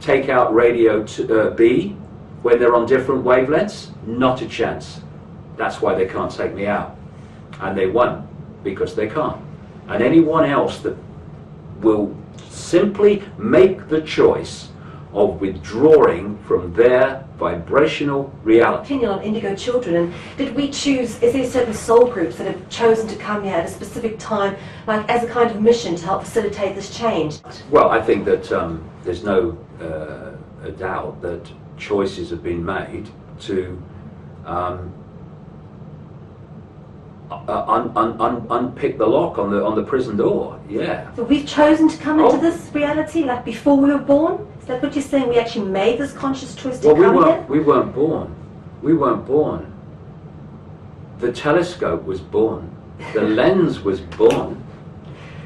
take out radio B when they're on different wavelengths? Not a chance. That's why they can't take me out. And they won't. because they can't. And anyone else that will simply make the choice of withdrawing from their vibrational reality. Opinion on indigo children, and did we choose, is there certain soul groups that have chosen to come here at a specific time, like as a kind of mission to help facilitate this change? Well, I think that there's no a doubt that choices have been made to unpick the lock on the prison door. Yeah. So we've chosen to come into this reality, like before we were born? Is that what you're saying? We actually made this conscious choice to come here? We weren't born. We weren't born. The telescope was born. The lens was born.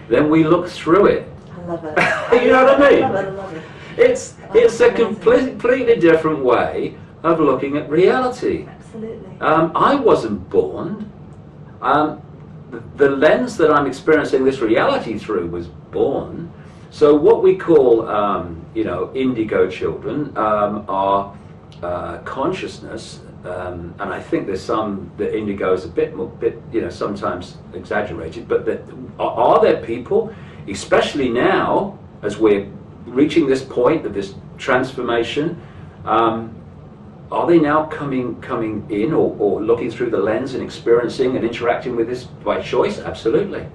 Then we looked through it. I love it. You know what I mean? I love it, I love it. It's a completely different way of looking at reality. Absolutely. I wasn't born. The lens that I'm experiencing this reality through was born. So what we call, indigo children are consciousness, and I think there's some that indigo is a bit, sometimes exaggerated. But are there people, especially now, as we're reaching this point of this transformation? Are they now coming in or looking through the lens and experiencing and interacting with this by choice? Absolutely.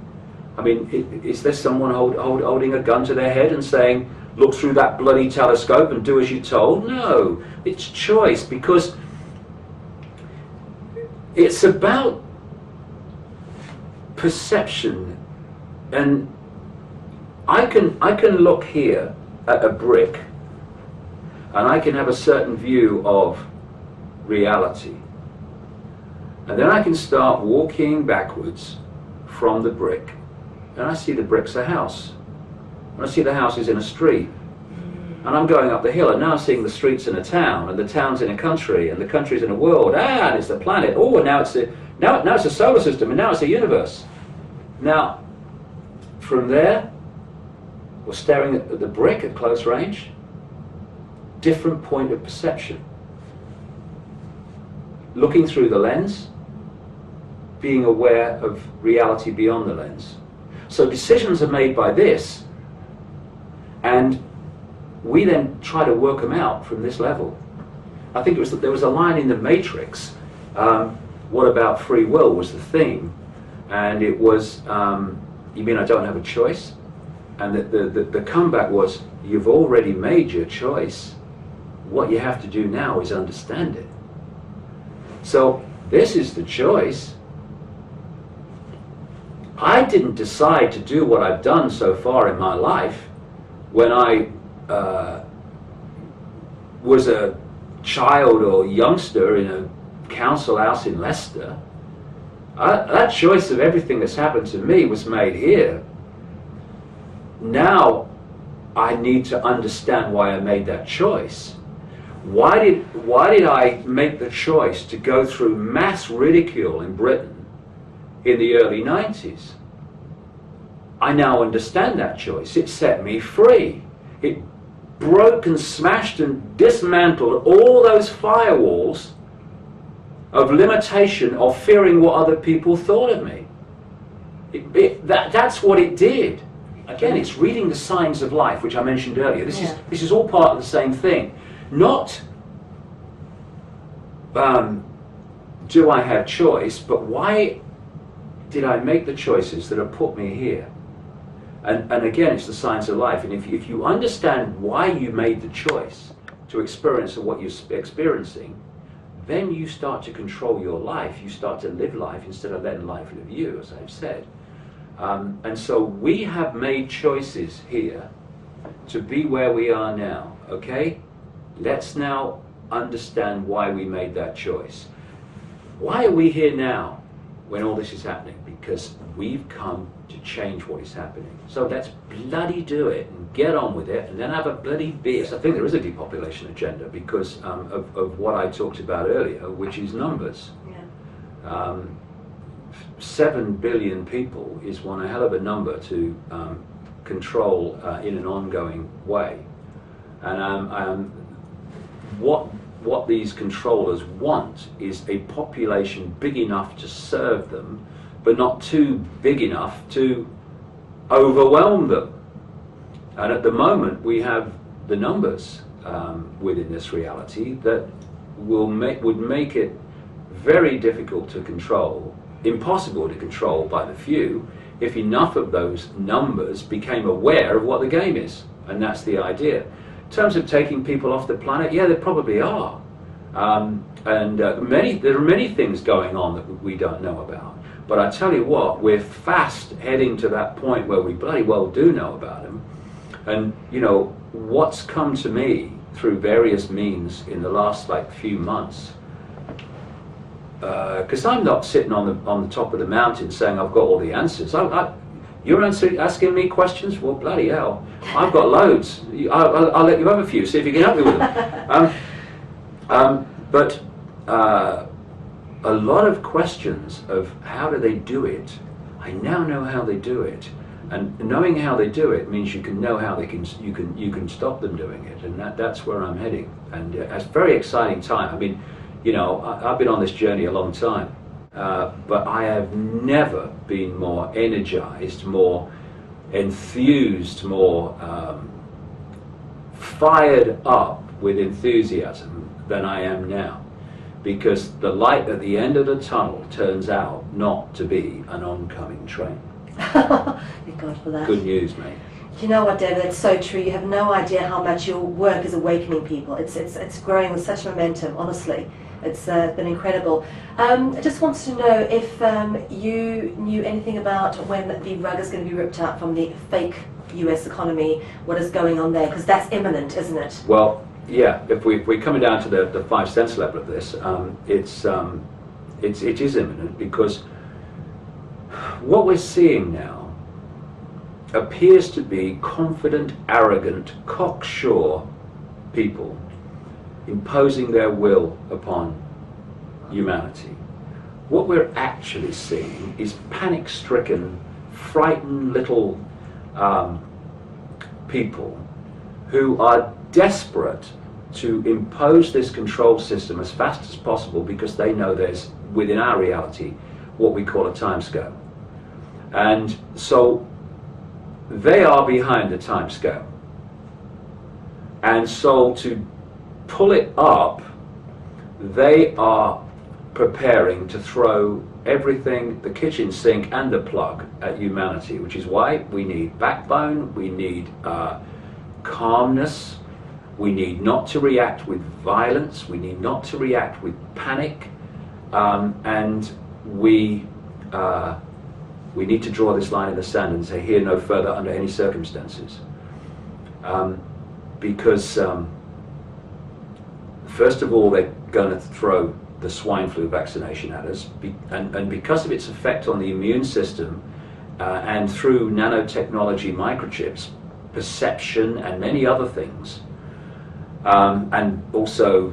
I mean, is there someone holding a gun to their head and saying, look through that bloody telescope and do as you're told? No, it's choice, because it's about perception. And I can look here at a brick and I can have a certain view of reality. And then I can start walking backwards from the brick, and I see the brick's a house. And I see the house is in a street. And I'm going up the hill, and now I'm seeing the streets in a town, and the town's in a country, and the country's in a world. And it's the planet. Oh, and now it's a solar system, and now it's a universe. Now, from there, we're staring at the brick at close range. Different point of perception. Looking through the lens, being aware of reality beyond the lens. So decisions are made by this, and we then try to work them out from this level. I think there was a line in The Matrix, what about free will was the theme, and it was, you mean I don't have a choice? And the comeback was, you've already made your choice. What you have to do now is understand it. So this is the choice. I didn't decide to do what I've done so far in my life when I was a child or youngster in a council house in Leicester. That choice of everything that's happened to me was made here. Now I need to understand why I made that choice. Why did I make the choice to go through mass ridicule in Britain in the early 90s? I now understand that choice. It set me free. It broke and smashed and dismantled all those firewalls of limitation, of fearing what other people thought of me. That's what it did. Again, it's reading the signs of life, which I mentioned earlier. This is all part of the same thing. Not do I have choice, but why did I make the choices that have put me here? And again, it's the science of life. And if you understand why you made the choice to experience what you're experiencing, then you start to control your life. You start to live life instead of letting life live you, as I've said. And so we have made choices here to be where we are now, okay? Let's now understand why we made that choice. Why are we here now when all this is happening? Because we've come to change what is happening. So let's bloody do it and get on with it, and then have a bloody beer. I think there is a depopulation agenda because of what I talked about earlier, which is numbers. Yeah. 7 billion people is one hell of a number to control in an ongoing way. And what these controllers want is a population big enough to serve them, but not too big enough to overwhelm them. And at the moment, we have the numbers within this reality that would make it very difficult to control, impossible to control by the few, if enough of those numbers became aware of what the game is. And that's the idea. In terms of taking people off the planet, yeah, there probably are. There are many things going on that we don't know about. But I tell you what, we're fast heading to that point where we bloody well do know about them. And you know, what's come to me through various means in the last few months, because I'm not sitting on the top of the mountain saying I've got all the answers. You're asking me questions? Well, bloody hell, I've got loads. I'll let you have a few, see if you can help me with them. But a lot of questions of how do they do it, I now know how they do it. And knowing how they do it means you can know how you can stop them doing it, and that's where I'm heading. And it's a very exciting time. I mean, you know, I've been on this journey a long time, but I have never been more energized, more enthused, more fired up with enthusiasm than I am now, because the light at the end of the tunnel turns out not to be an oncoming train. Thank God for that. Good news, mate. You know what, David, it's so true. You have no idea how much your work is awakening people. It's growing with such momentum, honestly. It's been incredible. I just wanted to know if you knew anything about when the rug is going to be ripped out from the fake US economy, what is going on there, because that's imminent, isn't it? Well, yeah, if we're coming down to the 5 cents level of this, it is imminent, because what we're seeing now appears to be confident, arrogant, cocksure people imposing their will upon humanity. What we're actually seeing is panic-stricken, frightened little people who are desperate to impose this control system as fast as possible, because they know there's, within our reality, what we call a timescale. And so they are behind the timescale. And so to pull it up, they are preparing to throw everything, the kitchen sink and the plug, at humanity, which is why we need backbone, we need calmness, we need not to react with violence, we need not to react with panic, and we need to draw this line in the sand and say, here no further under any circumstances. Because first of all, they're going to throw the swine flu vaccination at us, and because of its effect on the immune system, and through nanotechnology, microchips, perception, and many other things, and also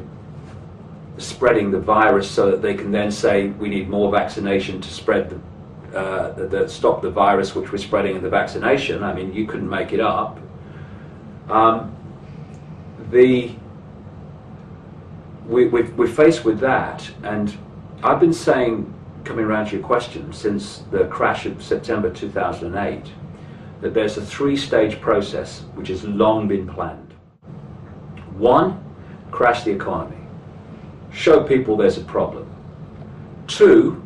spreading the virus so that they can then say we need more vaccination to spread stop the virus which we're spreading in the vaccination. I mean, you couldn't make it up. We're faced with that, and I've been saying, coming around to your question, since the crash of September 2008, that there's a 3-stage process which has long been planned. 1, crash the economy. Show people there's a problem. 2,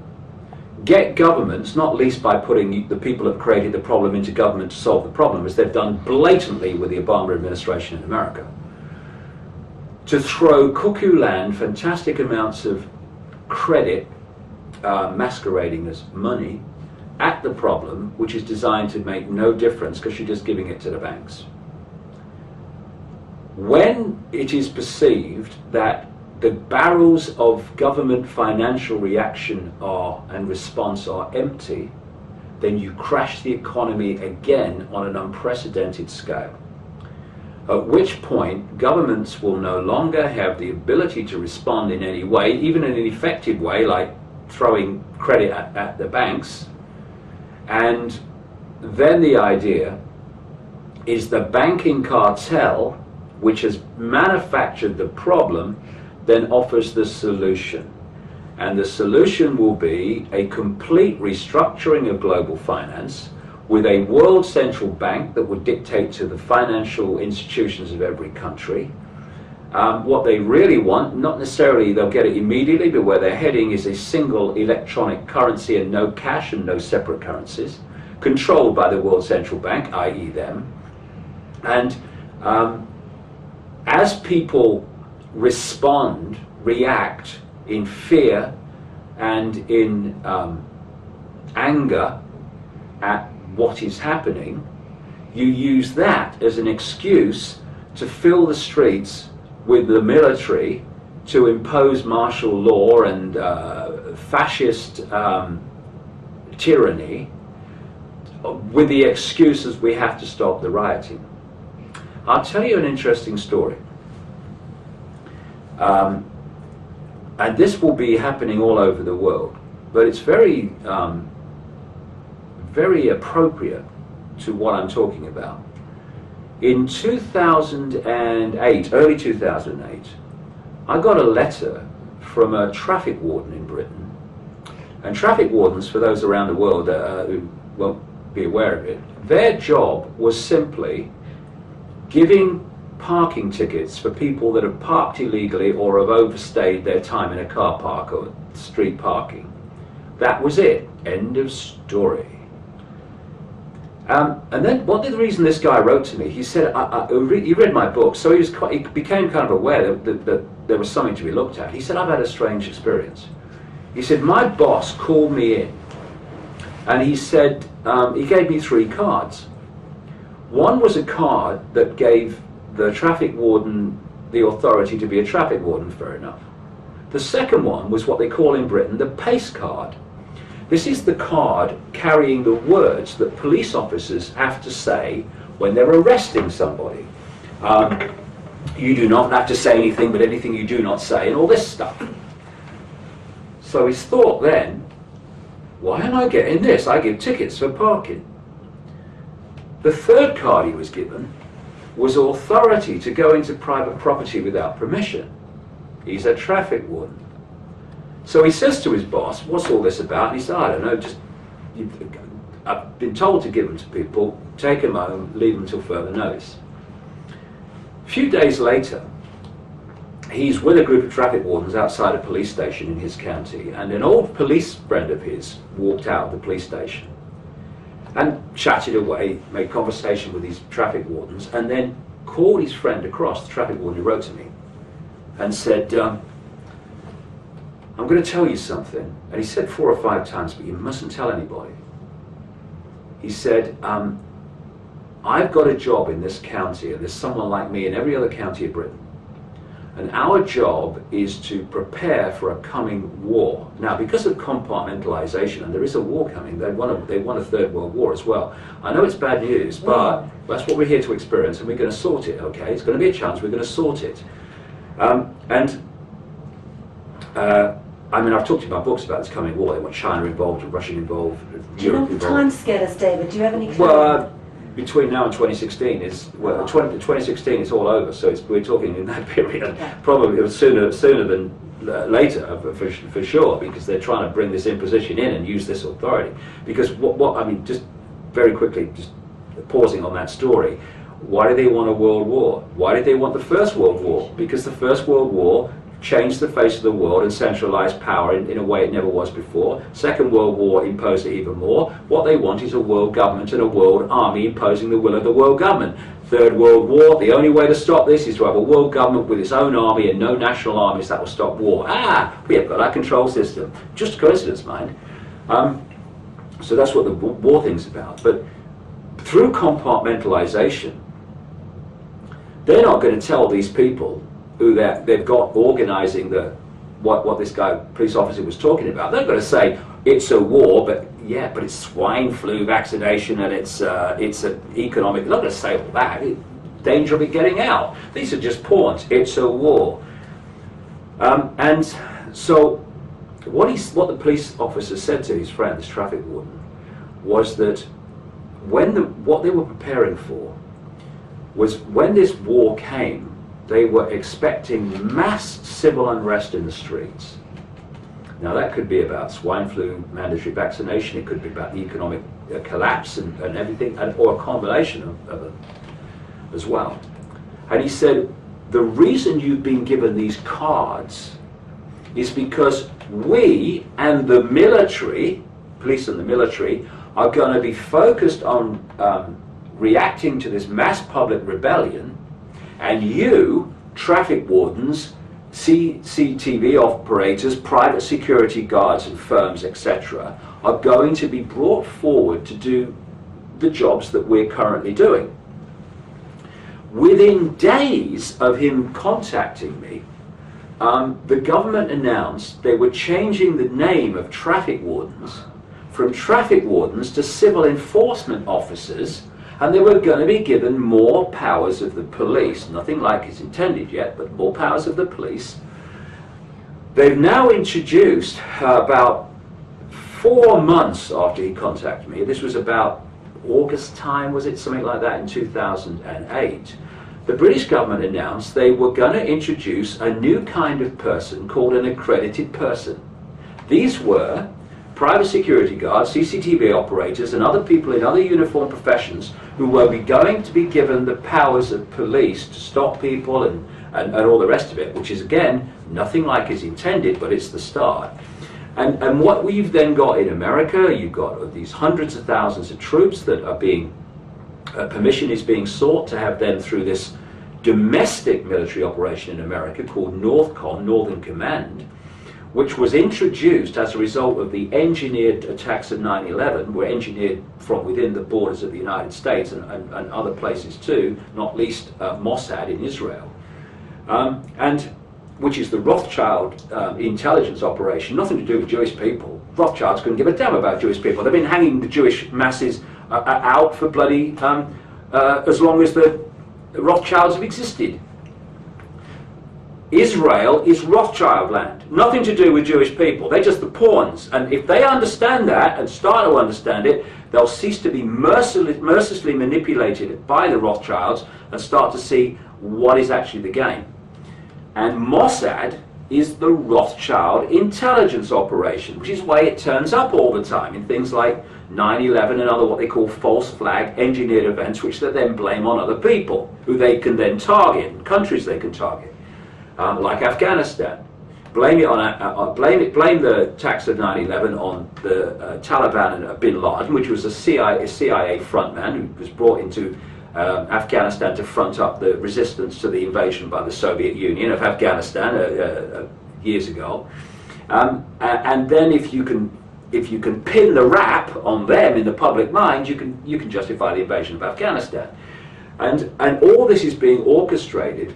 get governments, not least by putting the people who have created the problem into government to solve the problem, as they've done blatantly with the Obama administration in America, to throw cuckoo land, fantastic amounts of credit, masquerading as money, at the problem, which is designed to make no difference because you're just giving it to the banks. When it is perceived that the barrels of government financial reaction and response are empty, then you crash the economy again on an unprecedented scale. At which point, governments will no longer have the ability to respond in any way, even in an effective way, like throwing credit at the banks. And then the idea is the banking cartel, which has manufactured the problem, then offers the solution. And the solution will be a complete restructuring of global finance with a world central bank that would dictate to the financial institutions of every country. What they really want, not necessarily they'll get it immediately, but where they're heading is a single electronic currency and no cash and no separate currencies, controlled by the World Central Bank, i.e. them. And as people react in fear and in anger at what is happening, you use that as an excuse to fill the streets with the military to impose martial law and fascist tyranny, with the excuses we have to stop the rioting. I'll tell you an interesting story. And this will be happening all over the world, but it's very, very appropriate to what I'm talking about. In 2008, early 2008, I got a letter from a traffic warden in Britain. And traffic wardens, for those around the world who won't be aware of it, their job was simply giving parking tickets for people that have parked illegally or have overstayed their time in a car park or street parking. That was it. End of story. And then, the reason this guy wrote to me, he said, he read my book, so he became kind of aware that there was something to be looked at. He said, I've had a strange experience. He said, my boss called me in, and he said, he gave me 3 cards. One was a card that gave the traffic warden the authority to be a traffic warden, fair enough. The second one was what they call in Britain the pace card. This is the card carrying the words that police officers have to say when they're arresting somebody. You do not have to say anything, but anything you do not say, and all this stuff. So his thought then, why am I getting this? I give tickets for parking. The third card he was given was authority to go into private property without permission. He's a traffic warden. So he says to his boss, what's all this about? And he said, I don't know, I've been told to give them to people, take them home, leave them until further notice. A few days later, he's with a group of traffic wardens outside a police station in his county, and an old police friend of his walked out of the police station and chatted away, made conversation with these traffic wardens, and then called his friend across, the traffic warden who wrote to me, and said, I'm going to tell you something. And he said 4 or 5 times, but you mustn't tell anybody. He said, I've got a job in this county, and there's someone like me in every other county of Britain. And our job is to prepare for a coming war. Now, because of compartmentalization, and there is a war coming, they won a 3rd World War as well. I know it's bad news, but that's what we're here to experience, and we're going to sort it, okay? It's going to be a challenge, we're going to sort it. I mean, I've talked to you about books about this coming war. They want China involved, Russia involved, Do you know Europe the involved. time scale is, David? Do you have any clue? Well, between now and 2016 is, 2016 is all over, so we're talking in that period, Okay. probably sooner than later, for sure, because they're trying to bring this imposition in and use this authority. Because I mean, just very quickly, just pausing on that story, why did they want a world war? Why did they want the First World War? Because the First World War changed the face of the world and centralized power in a way it never was before. Second World War imposed it even more. What they want is a world government and a world army imposing the will of the world government. Third World War, the only way to stop this is to have a world government with its own army and no national armies that will stop war. We have got our control system. Just a coincidence, mind. So that's what the war thing's about. But through compartmentalization, they're not going to tell these people who they've got organising what this guy, police officer, was talking about. They're going to say it's a war, but it's swine flu vaccination and it's an economic. They're not going to say all that. Danger of it getting out. These are just pawns. It's a war. And so what the police officer said to his friend, this traffic warden, was that what they were preparing for was when this war came, they were expecting mass civil unrest in the streets. Now that could be about swine flu, mandatory vaccination, it could be about the economic collapse and everything, or a combination of it as well. And he said, the reason you've been given these cards is because we and the military, police and the military, are going to be focused on reacting to this mass public rebellion, and you, traffic wardens, CCTV operators, private security guards and firms, etc., are going to be brought forward to do the jobs that we're currently doing. Within days of him contacting me, the government announced they were changing the name of traffic wardens from traffic wardens to civil enforcement officers, and they were going to be given more powers of the police. Nothing like it's intended yet, but more powers of the police. They've now introduced, about 4 months after he contacted me, this was about August time, was it, something like that, in 2008, the British government announced they were going to introduce a new kind of person called an accredited person. These were private security guards, CCTV operators, and other people in other uniformed professions who were going to be given the powers of police to stop people and all the rest of it, which is, again, nothing like is intended, but it's the start. And what we've then got in America, you've got these hundreds of thousands of troops that are being, permission is being sought to have them through this domestic military operation in America called NORTHCOM, Northern Command, which was introduced as a result of the engineered attacks of 9/11, were engineered from within the borders of the United States and other places too, not least Mossad in Israel. And which is the Rothschild intelligence operation, nothing to do with Jewish people. Rothschilds couldn't give a damn about Jewish people. They've been hanging the Jewish masses out for bloody, as long as the Rothschilds have existed. Israel is Rothschild land, nothing to do with Jewish people. They're just the pawns. And if they understand that and start to understand it, they'll cease to be mercilessly manipulated by the Rothschilds and start to see what is actually the game. And Mossad is the Rothschild intelligence operation, which is why it turns up all the time in things like 9/11 and other what they call false flag engineered events, which they then blame on other people, who they can then target, countries they can target. Like Afghanistan, blame the attacks of 9/11 on the Taliban and Bin Laden, which was a CIA frontman who was brought into Afghanistan to front up the resistance to the invasion by the Soviet Union of Afghanistan years ago. And then if you can pin the rap on them in the public mind, you can justify the invasion of Afghanistan. And all this is being orchestrated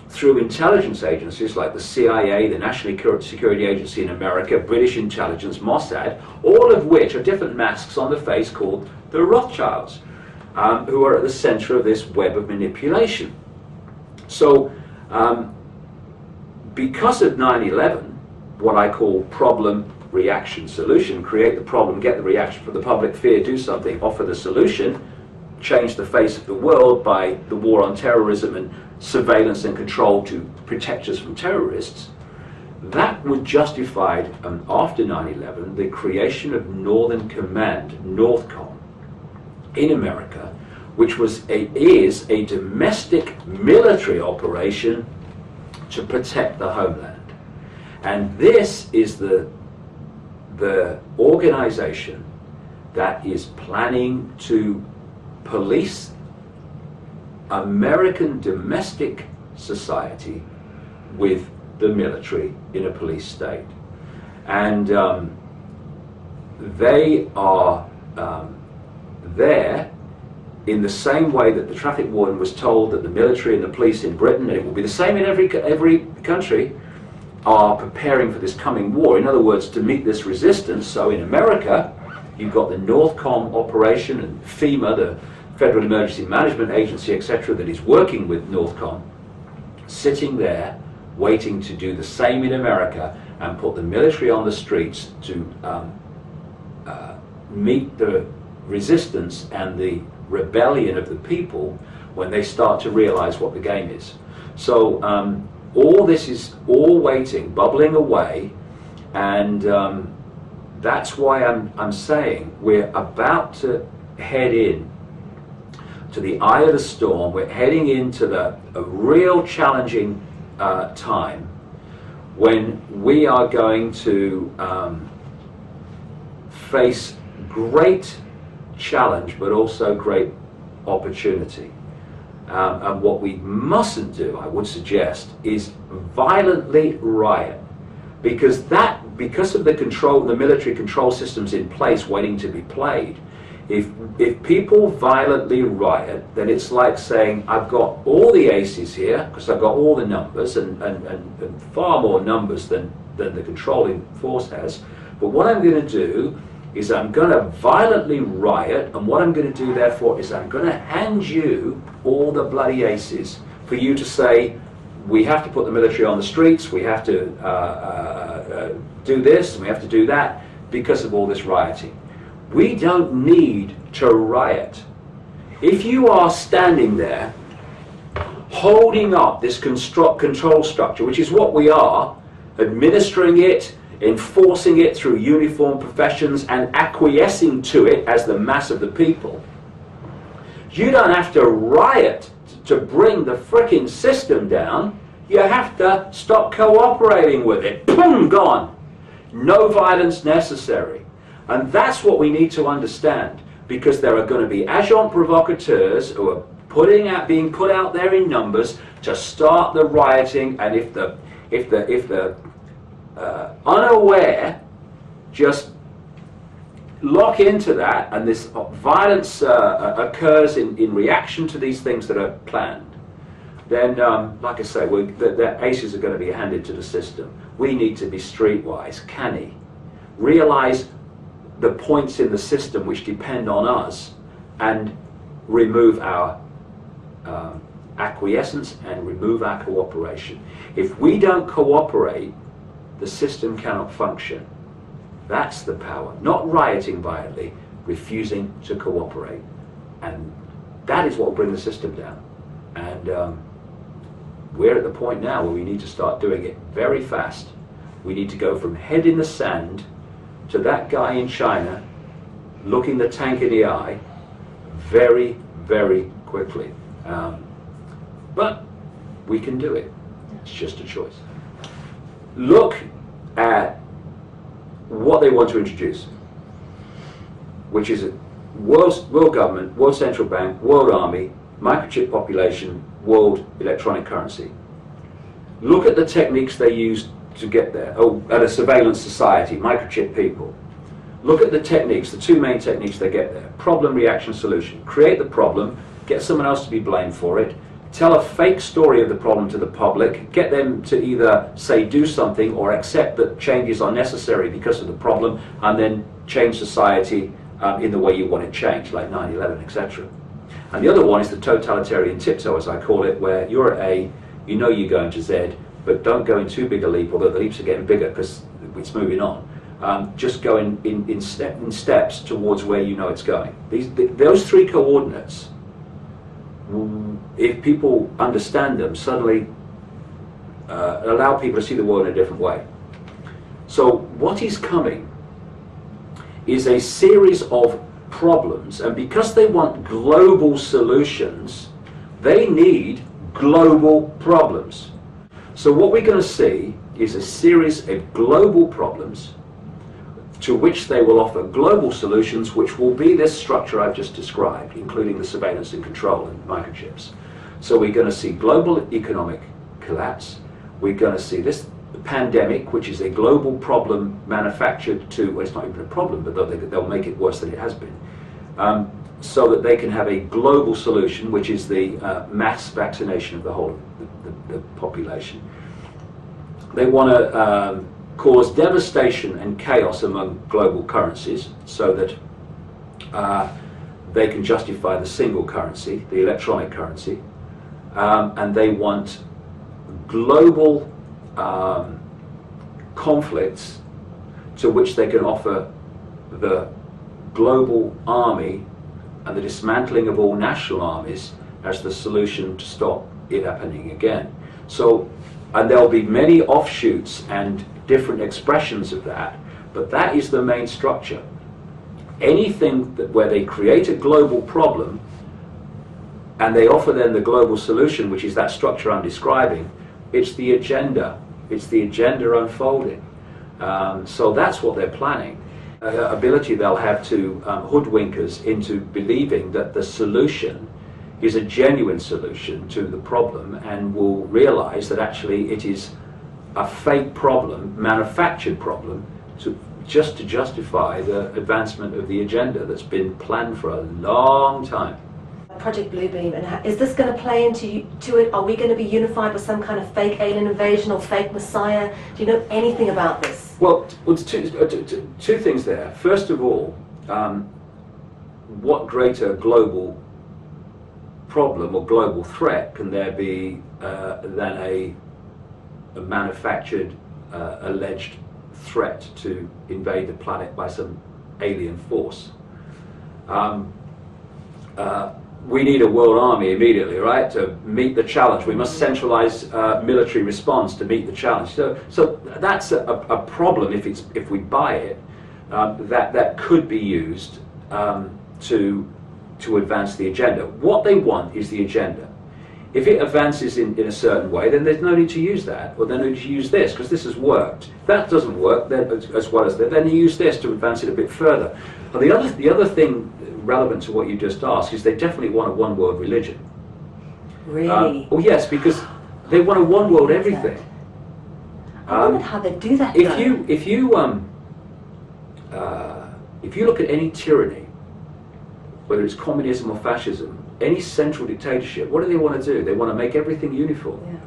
through intelligence agencies like the CIA, the National Security Agency in America, British intelligence, Mossad, all of which are different masks on the face called the Rothschilds, who are at the center of this web of manipulation. So, because of 9/11, what I call problem, reaction, solution, create the problem, get the reaction from the public, fear, do something, offer the solution, change the face of the world by the war on terrorism and surveillance and control to protect us from terrorists, that would justify, after 9/11, the creation of Northern Command, NORTHCOM, in America, which is a domestic military operation to protect the homeland. And this is the organization that is planning to police American domestic society with the military in a police state. And they are there in the same way that the traffic warden was told that the military and the police in Britain, and it will be the same in every country, are preparing for this coming war. In other words, to meet this resistance. So in America, you've got the NORTHCOM operation and FEMA, the Federal Emergency Management Agency, etc., that is working with NORTHCOM, sitting there waiting to do the same in America and put the military on the streets to meet the resistance and the rebellion of the people when they start to realize what the game is. So all this is all waiting, bubbling away, And that's why I'm saying we're about to head in to the eye of the storm. We're heading into a real challenging time when we are going to face great challenge but also great opportunity. And what we mustn't do, I would suggest, is violently riot, because of the military control systems in place waiting to be played. If people violently riot, then it's like saying, I've got all the aces here because I've got all the numbers and far more numbers than the controlling force has. But what I'm going to do is I'm going to violently riot, and what I'm going to do therefore is I'm going to hand you all the bloody aces for you to say, we have to put the military on the streets, we have to do this, and we have to do that because of all this rioting. We don't need to riot. If you are standing there holding up this control structure, which is what we are, administering it, enforcing it through uniformed professions and acquiescing to it as the mass of the people, you don't have to riot to bring the frickin' system down. You have to stop cooperating with it. Boom, gone. No violence necessary. And that's what we need to understand, because there are going to be agent provocateurs who are being put out there in numbers to start the rioting, and if the unaware just lock into that, and this violence occurs in reaction to these things that are planned, then, like I say, the aces are going to be handed to the system. We need to be streetwise, canny, realize the points in the system which depend on us, and remove our acquiescence and remove our cooperation. If we don't cooperate, the system cannot function. That's the power. Not rioting violently, refusing to cooperate. And that is what will bring the system down. And we're at the point now where we need to start doing it very fast. We need to go from head in the sand to that guy in China looking the tank in the eye very, very quickly. But we can do it. It's just a choice. Look at what they want to introduce, which is a world government, world central bank, world army, microchip population, world electronic currency. Look at the techniques they use to get there. Oh, at a surveillance society, microchip people. Look at the techniques, the two main techniques they get there. Problem, reaction, solution. Create the problem, get someone else to be blamed for it, tell a fake story of the problem to the public, get them to either say do something or accept that changes are necessary because of the problem, and then change society in the way you want it changed, like 9/11, etc. And the other one is the totalitarian tiptoe, as I call it, where you're at A, you know you're going to Z, but don't go in too big a leap, although the leaps are getting bigger because it's moving on. Just go in steps towards where you know it's going. Those three coordinates, if people understand them, suddenly allow people to see the world in a different way. So what is coming is a series of problems, and because they want global solutions, they need global problems. So what we're going to see is a series of global problems to which they will offer global solutions, which will be this structure I've just described, including the surveillance and control and microchips. So we're going to see global economic collapse. We're going to see this pandemic, which is a global problem manufactured to, well, it's not even a problem, but they'll make it worse than it has been, so that they can have a global solution, which is the mass vaccination of the whole the population. They want to cause devastation and chaos among global currencies so that they can justify the single currency, the electronic currency, and they want global conflicts to which they can offer the global army and the dismantling of all national armies as the solution to stop it happening again. So and there'll be many offshoots and different expressions of that, but that is the main structure. Anything where they create a global problem and they offer then the global solution, which is that structure I'm describing, it's the agenda. It's the agenda unfolding. So that's what they're planning. Ability they'll have to hoodwink us into believing that the solution is a genuine solution to the problem, and will realize that actually it is a fake problem, manufactured problem, just to justify the advancement of the agenda that's been planned for a long time. Project Bluebeam, and is this going to play into it? Are we going to be unified with some kind of fake alien invasion or fake messiah? Do you know anything about this? Well, two things there. First of all, what greater global problem or global threat can there be than a manufactured, alleged threat to invade the planet by some alien force? We need a world army immediately, right, to meet the challenge. We must centralize military response to meet the challenge. So that's a problem if we buy it, that could be used to advance the agenda. What they want is the agenda. If it advances in a certain way, then there's no need to use that, or they need to use this, because this has worked. If that doesn't work, then, as well as that, then you use this to advance it a bit further. And the other thing relevant to what you just asked is they definitely want a one-world religion. Really? Oh yes, because they want a one-world everything. I wondered how they do that. If you look at any tyranny, whether it's communism or fascism, any central dictatorship, what do they want to do? They want to make everything uniform. Yeah.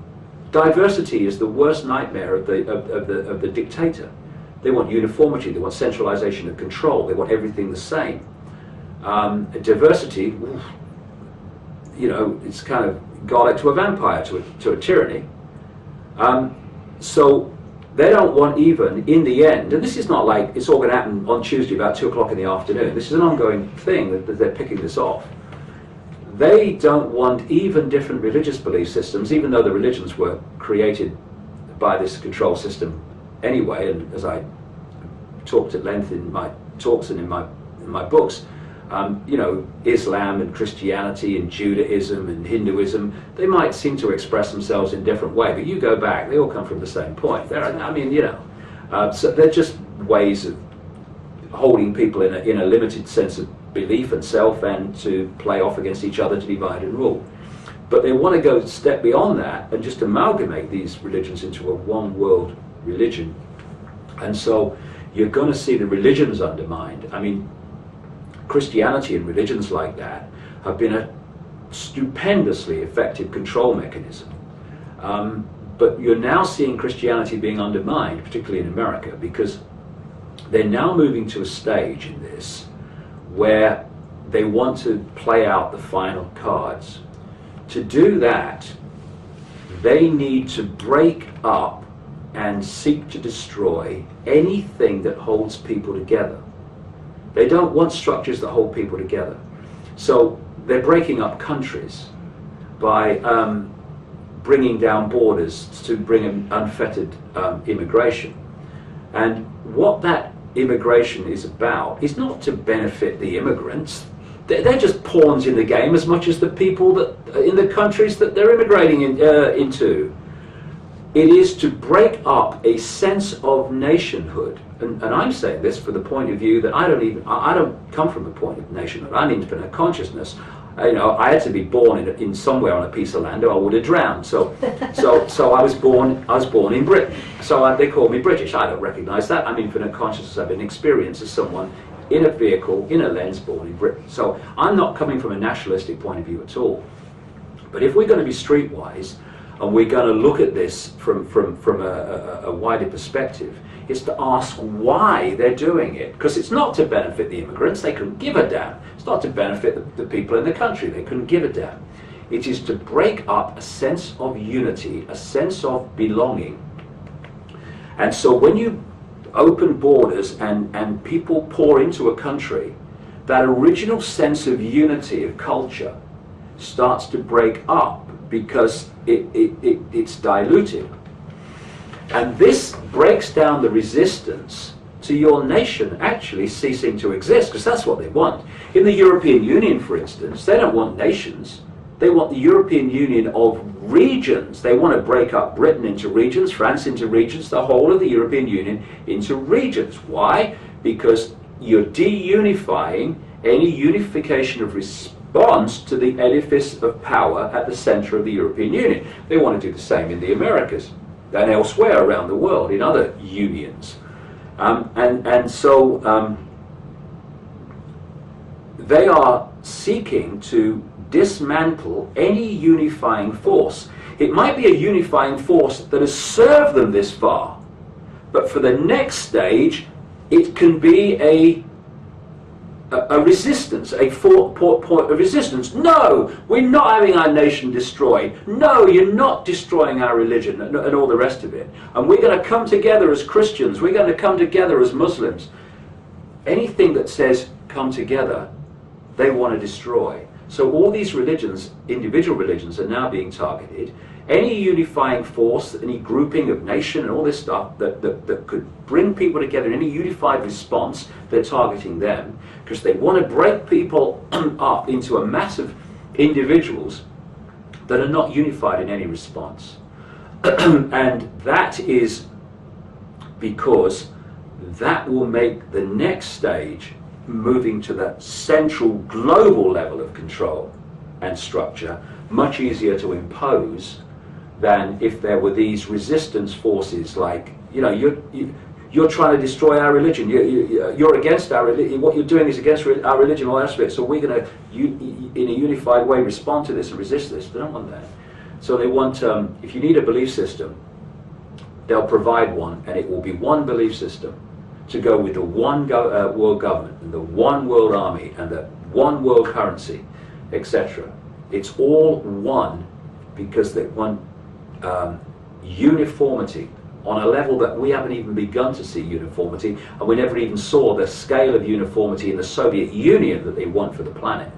Diversity is the worst nightmare of the dictator. They want uniformity. They want centralization of control. They want everything the same. Diversity, you know, it's kind of garlic to a vampire, to a tyranny. So they don't want, even in the end, and this is not like it's all going to happen on Tuesday about 2 o'clock in the afternoon. This is an ongoing thing that they're picking this off. They don't want even different religious belief systems, even though the religions were created by this control system anyway, and as I talked at length in my talks and in my books, you know, Islam and Christianity and Judaism and Hinduism, they might seem to express themselves in different ways, but you go back, they all come from the same point. I mean, you know, so they're just ways of holding people in a limited sense of belief and self, and to play off against each other to divide and rule. But they want to go a step beyond that and just amalgamate these religions into a one-world religion. And so you're going to see the religions undermined. I mean, Christianity and religions like that have been a stupendously effective control mechanism. But you're now seeing Christianity being undermined, particularly in America, because they're now moving to a stage in this where they want to play out the final cards. To do that, they need to break up and seek to destroy anything that holds people together. They don't want structures that hold people together. So they're breaking up countries by bringing down borders to bring in unfettered immigration. And what that immigration is about is not to benefit the immigrants. They're just pawns in the game as much as the people that in the countries that they're immigrating into. It is to break up a sense of nationhood. And I'm saying this for the point of view that I don't come from a point of nationhood. I'm infinite consciousness. You know, I had to be born in somewhere on a piece of land, or I would have drowned. So I was born in Britain. So they call me British. I don't recognise that. I'm infinite consciousness. I've been experienced as someone in a vehicle, in a lens, born in Britain. So I'm not coming from a nationalistic point of view at all. But if we're going to be streetwise, and we're going to look at this from a wider perspective, is to ask why they're doing it. Because it's not to benefit the immigrants, they couldn't give a damn. It's not to benefit the people in the country, they couldn't give a damn. It is to break up a sense of unity, a sense of belonging. And so when you open borders and people pour into a country, that original sense of unity, of culture, starts to break up, because it's diluted. And this breaks down the resistance to your nation actually ceasing to exist, because that's what they want. In the European Union, for instance, they don't want nations. They want the European Union of regions. They want to break up Britain into regions, France into regions, the whole of the European Union into regions. Why? Because you're de-unifying any unification of response to the edifice of power at the center of the European Union. They want to do the same in the Americas and elsewhere around the world in other unions. So they are seeking to dismantle any unifying force. It might be a unifying force that has served them this far, but for the next stage, it can be a resistance, a point of resistance. No, we're not having our nation destroyed. No, you're not destroying our religion and all the rest of it. And we're going to come together as Christians. We're going to come together as Muslims. Anything that says come together, they want to destroy. So all these religions, individual religions, are now being targeted. Any unifying force, any grouping of nation and all this stuff that could bring people together in any unified response, they're targeting them because they want to break people up into a mass of individuals that are not unified in any response. And that is because that will make the next stage, moving to that central global level of control and structure, much easier to impose than if there were these resistance forces like, you know, you're trying to destroy our religion, you're against our religion, what you're doing is against our religion, all that stuff, so we're going to, in a unified way, respond to this and resist this. They don't want that. So they want, if you need a belief system, they'll provide one, and it will be one belief system to go with the one world government, and the one world army, and the one world currency, etc. It's all one because they want uniformity on a level that we haven't even begun to see uniformity, and we never even saw the scale of uniformity in the Soviet Union that they want for the planet.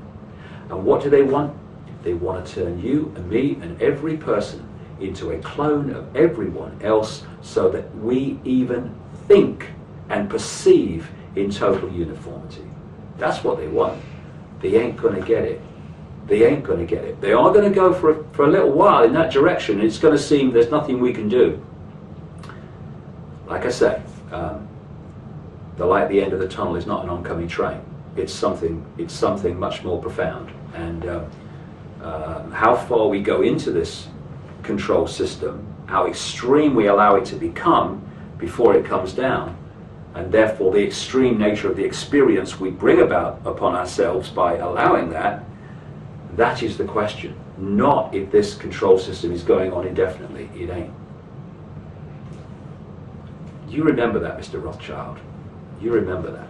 And what do they want? They want to turn you and me and every person into a clone of everyone else so that we even think and perceive in total uniformity. That's what they want. They ain't going to get it. They ain't going to get it. They are going to go for a little while in that direction. It's going to seem there's nothing we can do. Like I say, the light at the end of the tunnel is not an oncoming train. It's something much more profound. And how far we go into this control system, how extreme we allow it to become before it comes down, and therefore the extreme nature of the experience we bring about upon ourselves by allowing that, that is the question. Not if this control system is going on indefinitely. It ain't. You remember that, Mr. Rothschild. You remember that.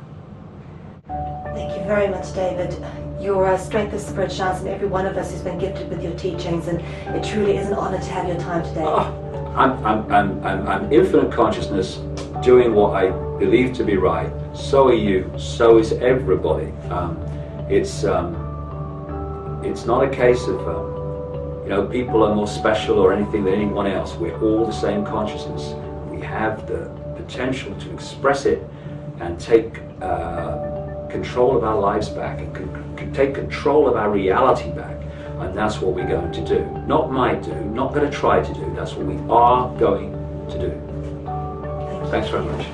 Thank you very much, David. Your strength of spirit shines in every one of us who's been gifted with your teachings, and it truly is an honor to have your time today. Oh, I'm infinite consciousness doing what I believe to be right. So are you. So is everybody. It's not a case of people are more special or anything than anyone else. We're all the same consciousness. We have the potential to express it and take control of our lives back and can take control of our reality back, and that's what we're going to do. Not might do, not going to try to do, that's what we are going to do. Thanks very much.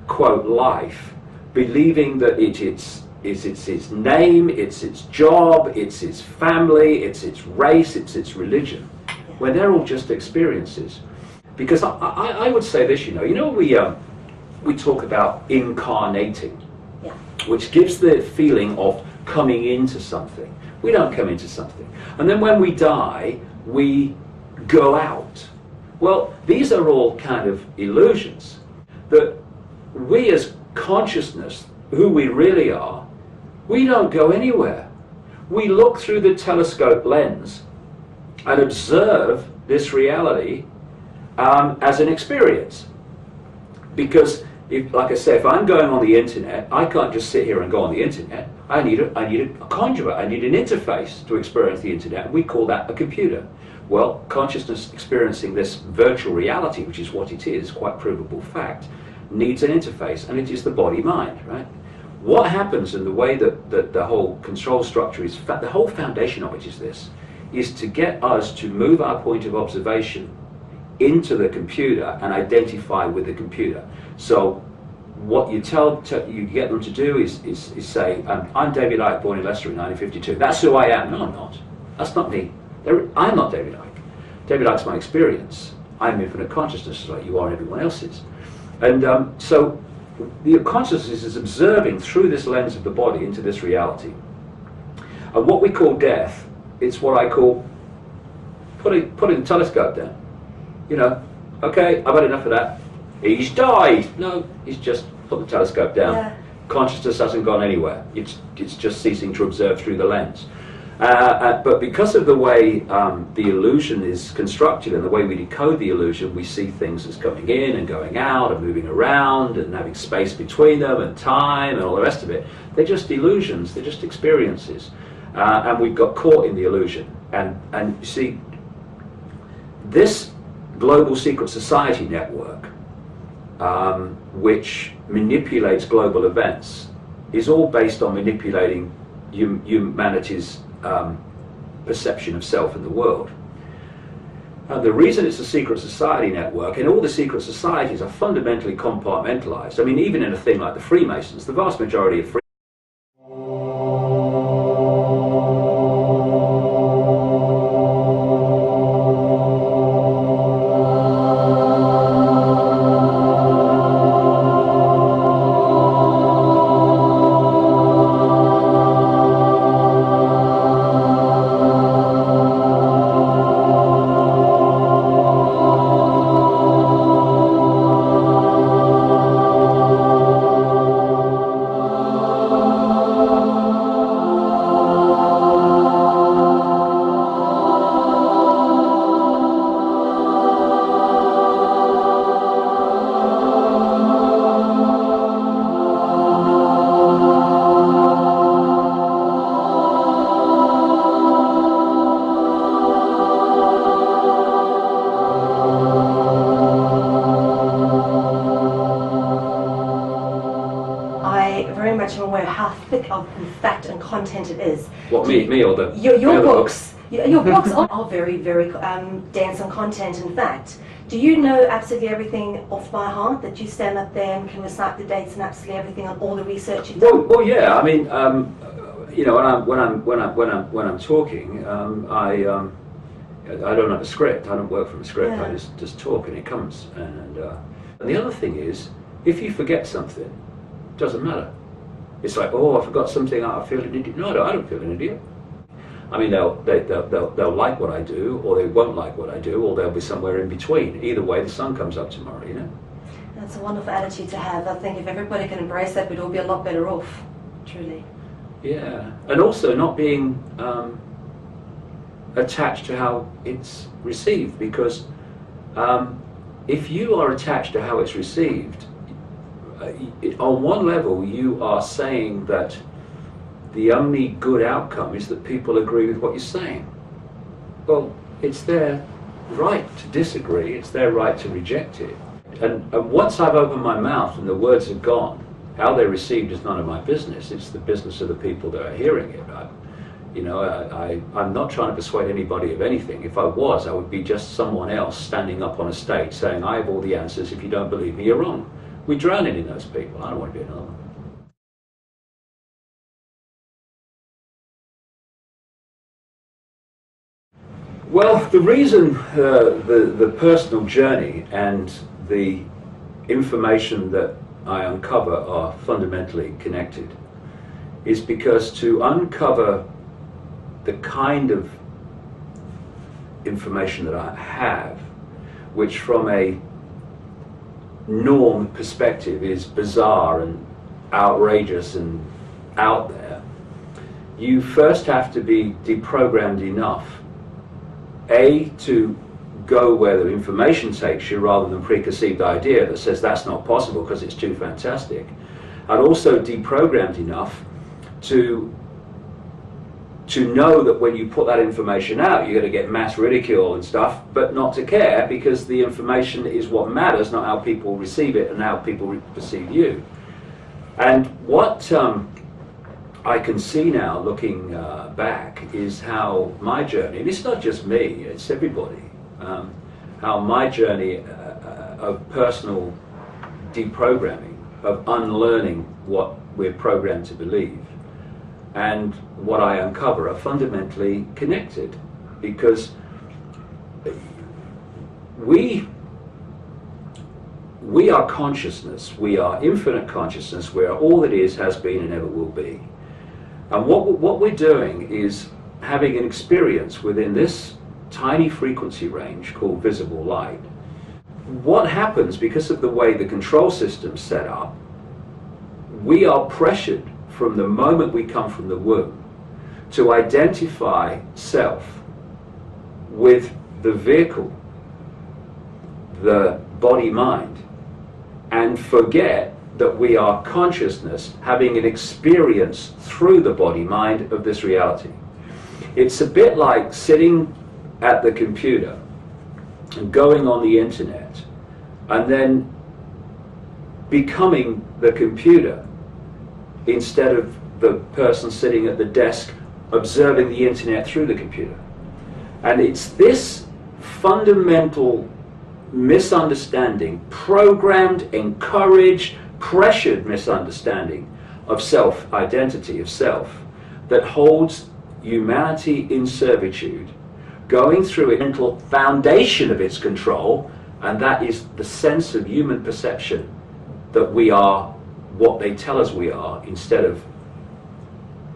Quote life, believing that it's its name, it's its job, it's its family, it's its race, it's its religion, when they're all just experiences. Because I would say this, we talk about incarnating, yeah, which gives the feeling of coming into something. We don't come into something, and then when we die, we go out. Well, these are all kind of illusions that we as consciousness, who we really are, we don't go anywhere. we look through the telescope lens and observe this reality as an experience. Because, like I say, if I'm going on the internet, I can't just sit here and go on the internet. I need a conduit. I need an interface to experience the internet, and we call that a computer. Well, consciousness experiencing this virtual reality, which is what it is, quite provable fact, needs an interface, and it is the body-mind, right? What happens in the way that the whole control structure is, the whole foundation of it is this, is to get us to move our point of observation into the computer and identify with the computer. So what you you get them to do is say, I'm David Icke, born in Leicester in 1952. That's who I am. No, I'm not. That's not me. I'm not David Icke. David Icke's my experience. I'm infinite consciousness, like you are and everyone else is. And so the consciousness is observing through this lens of the body into this reality. And what we call death, it's what I call putting the telescope down. You know, okay, I've had enough of that. He's died. No, he's just put the telescope down. Yeah. Consciousness hasn't gone anywhere. It's just ceasing to observe through the lens. But because of the way the illusion is constructed and the way we decode the illusion, we see things as coming in and going out and moving around and having space between them and time and all the rest of it. They're just illusions. They're just experiences. And we've got caught in the illusion. And you see, this global secret society network, which manipulates global events, is all based on manipulating humanity's perception of self in the world. The reason it's a secret society network, and all the secret societies are fundamentally compartmentalized. I mean, even in a thing like the Freemasons, the vast majority of I'm aware how thick of fact and content it is. What, me or the... Your books. Your books are very, very dense on content and fact. Do you know absolutely everything off by heart, that you stand up there and can recite the dates and absolutely everything on all the research you've done? Well, yeah. I mean, you know, when I'm talking, I don't have a script. I don't work from a script. Yeah. I just talk and it comes. And the other thing is, if you forget something, it doesn't matter. It's like, oh, I forgot something. I feel an idiot. No, I don't feel an idiot. I mean, they'll like what I do, or they won't like what I do, or they'll be somewhere in between. Either way, the sun comes up tomorrow, you know. That's a wonderful attitude to have. I think if everybody can embrace that, we'd all be a lot better off, truly. Yeah, and also not being attached to how it's received, because if you are attached to how it's received, on one level you are saying that the only good outcome is that people agree with what you're saying. Well, it's their right to disagree, it's their right to reject it. And once I've opened my mouth and the words are gone, how they're received is none of my business. It's the business of the people that are hearing it. I'm not trying to persuade anybody of anything. If I was, I would be just someone else standing up on a stage saying, I have all the answers, if you don't believe me, you're wrong. We're drowning in those people. I don't want to be another one. Well, the reason the personal journey and the information that I uncover are fundamentally connected is because to uncover the kind of information that I have, which from a norm perspective is bizarre and outrageous and out there, you first have to be deprogrammed enough, A, to go where the information takes you rather than preconceived idea that says that's not possible because it's too fantastic, and also deprogrammed enough to know that when you put that information out, you're going to get mass ridicule and stuff, but not to care because the information is what matters, not how people receive it and how people perceive you. And what I can see now, looking back, is how my journey, and it's not just me, it's everybody, how my journey of personal deprogramming, of unlearning what we're programmed to believe, and what I uncover are fundamentally connected, because we are consciousness, we are infinite consciousness, we are all that is, has been, and ever will be. And what we're doing is having an experience within this tiny frequency range called visible light. What happens because of the way the control system's set up, we are pressured from the moment we come from the womb to identify self with the vehicle, the body-mind, and forget that we are consciousness having an experience through the body-mind of this reality. It's a bit like sitting at the computer and going on the internet and then becoming the computer instead of the person sitting at the desk observing the internet through the computer. And it's this fundamental misunderstanding, programmed, encouraged, pressured misunderstanding of self-identity, of self, that holds humanity in servitude, going through a mental foundation of its control, and that is the sense of human perception that we are what they tell us we are, instead of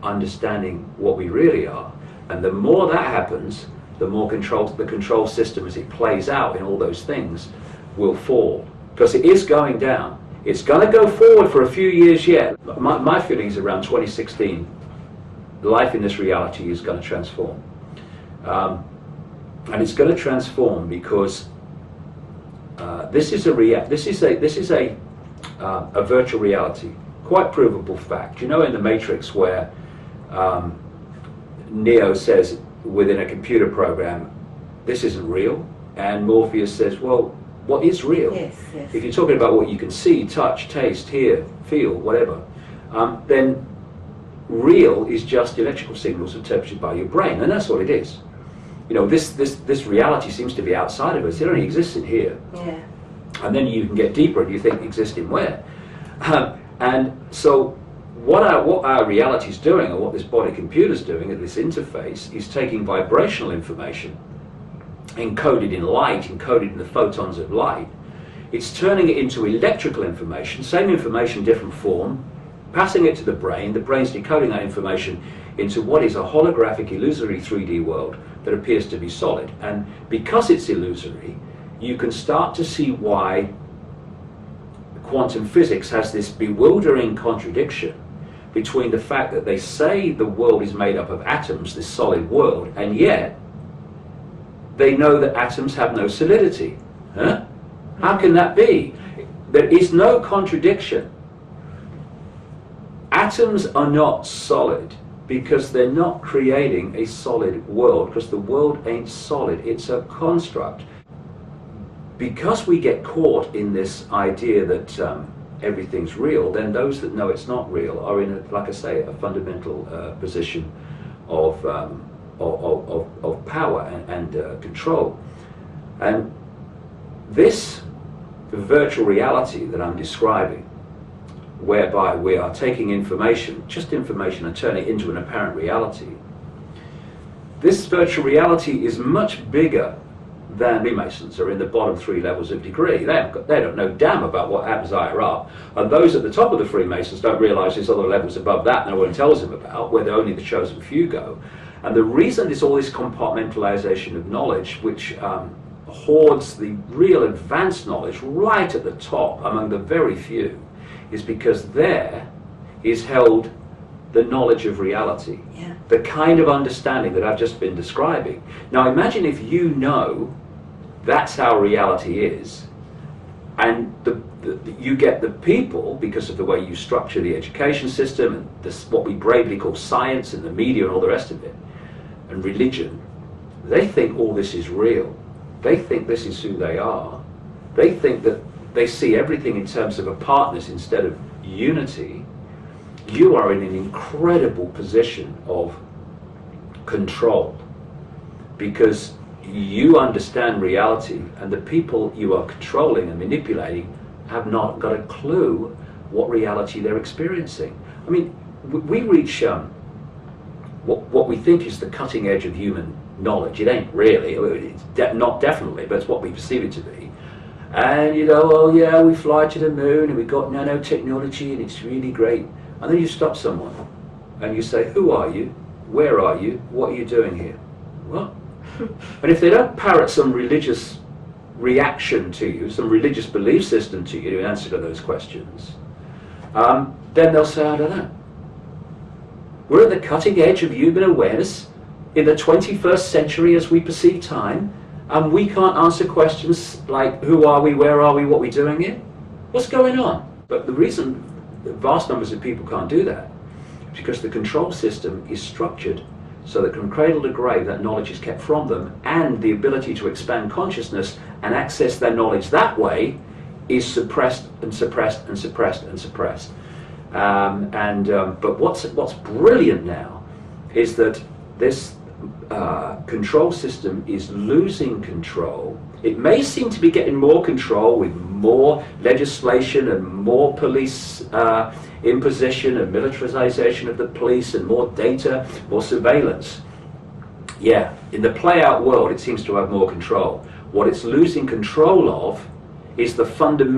understanding what we really are. And the more that happens, the more the control system, as it plays out in all those things, will fall. Because it is going down. It's going to go forward for a few years yet. My feelings around 2016, life in this reality is going to transform. And it's going to transform because this is a virtual reality, quite provable fact. You know, in the Matrix, where Neo says within a computer program, this isn't real, and Morpheus says, well, what is real? Yes, yes. If you're talking about what you can see, touch, taste, hear, feel, whatever, then real is just electrical signals interpreted by your brain, and that's what it is. You know, this reality seems to be outside of us. It only exists in here. Yeah. And then you can get deeper and you think exist in where. And so what our reality is doing, or what this body computer is doing at this interface, is taking vibrational information encoded in light, encoded in the photons of light. It's turning it into electrical information, same information, different form, passing it to the brain's decoding that information into what is a holographic, illusory 3D world that appears to be solid. And because it's illusory, you can start to see why quantum physics has this bewildering contradiction between the fact that they say the world is made up of atoms, this solid world, and yet they know that atoms have no solidity. Huh? How can that be? There is no contradiction. Atoms are not solid because they're not creating a solid world, because the world ain't solid, it's a construct. Because we get caught in this idea that everything's real, then those that know it's not real are in, like I say, a fundamental position of power and control. And this virtual reality that I'm describing, whereby we are taking information, just information, and turning it into an apparent reality, this virtual reality is much bigger than Freemasons are in the bottom 3 levels of degree. They don't know damn about what happens higher up, and those at the top of the Freemasons don't realise there's other levels above that no one tells them about, where only the chosen few go. And the reason there's all this compartmentalisation of knowledge, which hoards the real advanced knowledge right at the top among the very few, is because there is held the knowledge of reality. Yeah. The kind of understanding that I've just been describing. Now imagine if you know that's how reality is, and you get the people, because of the way you structure the education system and this, what we bravely call science and the media and all the rest of it, and religion, they think all this is real. They think this is who they are. They think that they see everything in terms of apartness instead of unity. You are in an incredible position of control, because you understand reality, and the people you are controlling and manipulating have not got a clue what reality they're experiencing. I mean, we reach what we think is the cutting edge of human knowledge. It ain't really, it's not definitely, but it's what we perceive it to be. And you know, oh yeah, we fly to the moon and we got nanotechnology and it's really great. And then you stop someone and you say, who are you? Where are you? What are you doing here? What? And if they don't parrot some religious reaction to you, some religious belief system to you in answer to those questions, then they'll say, I don't know. We're at the cutting edge of human awareness in the 21st century as we perceive time, and we can't answer questions like, who are we, where are we, what are we doing here? What's going on? But the reason that vast numbers of people can't do that is because the control system is structured so that from cradle to grave that knowledge is kept from them, and the ability to expand consciousness and access their knowledge that way is suppressed and suppressed and suppressed and suppressed. But what's brilliant now is that this control system is losing control. It may seem to be getting more control with more legislation and more police imposition and militarization of the police and more data, more surveillance. Yeah, in the play-out world it seems to have more control. What it's losing control of is the fundamental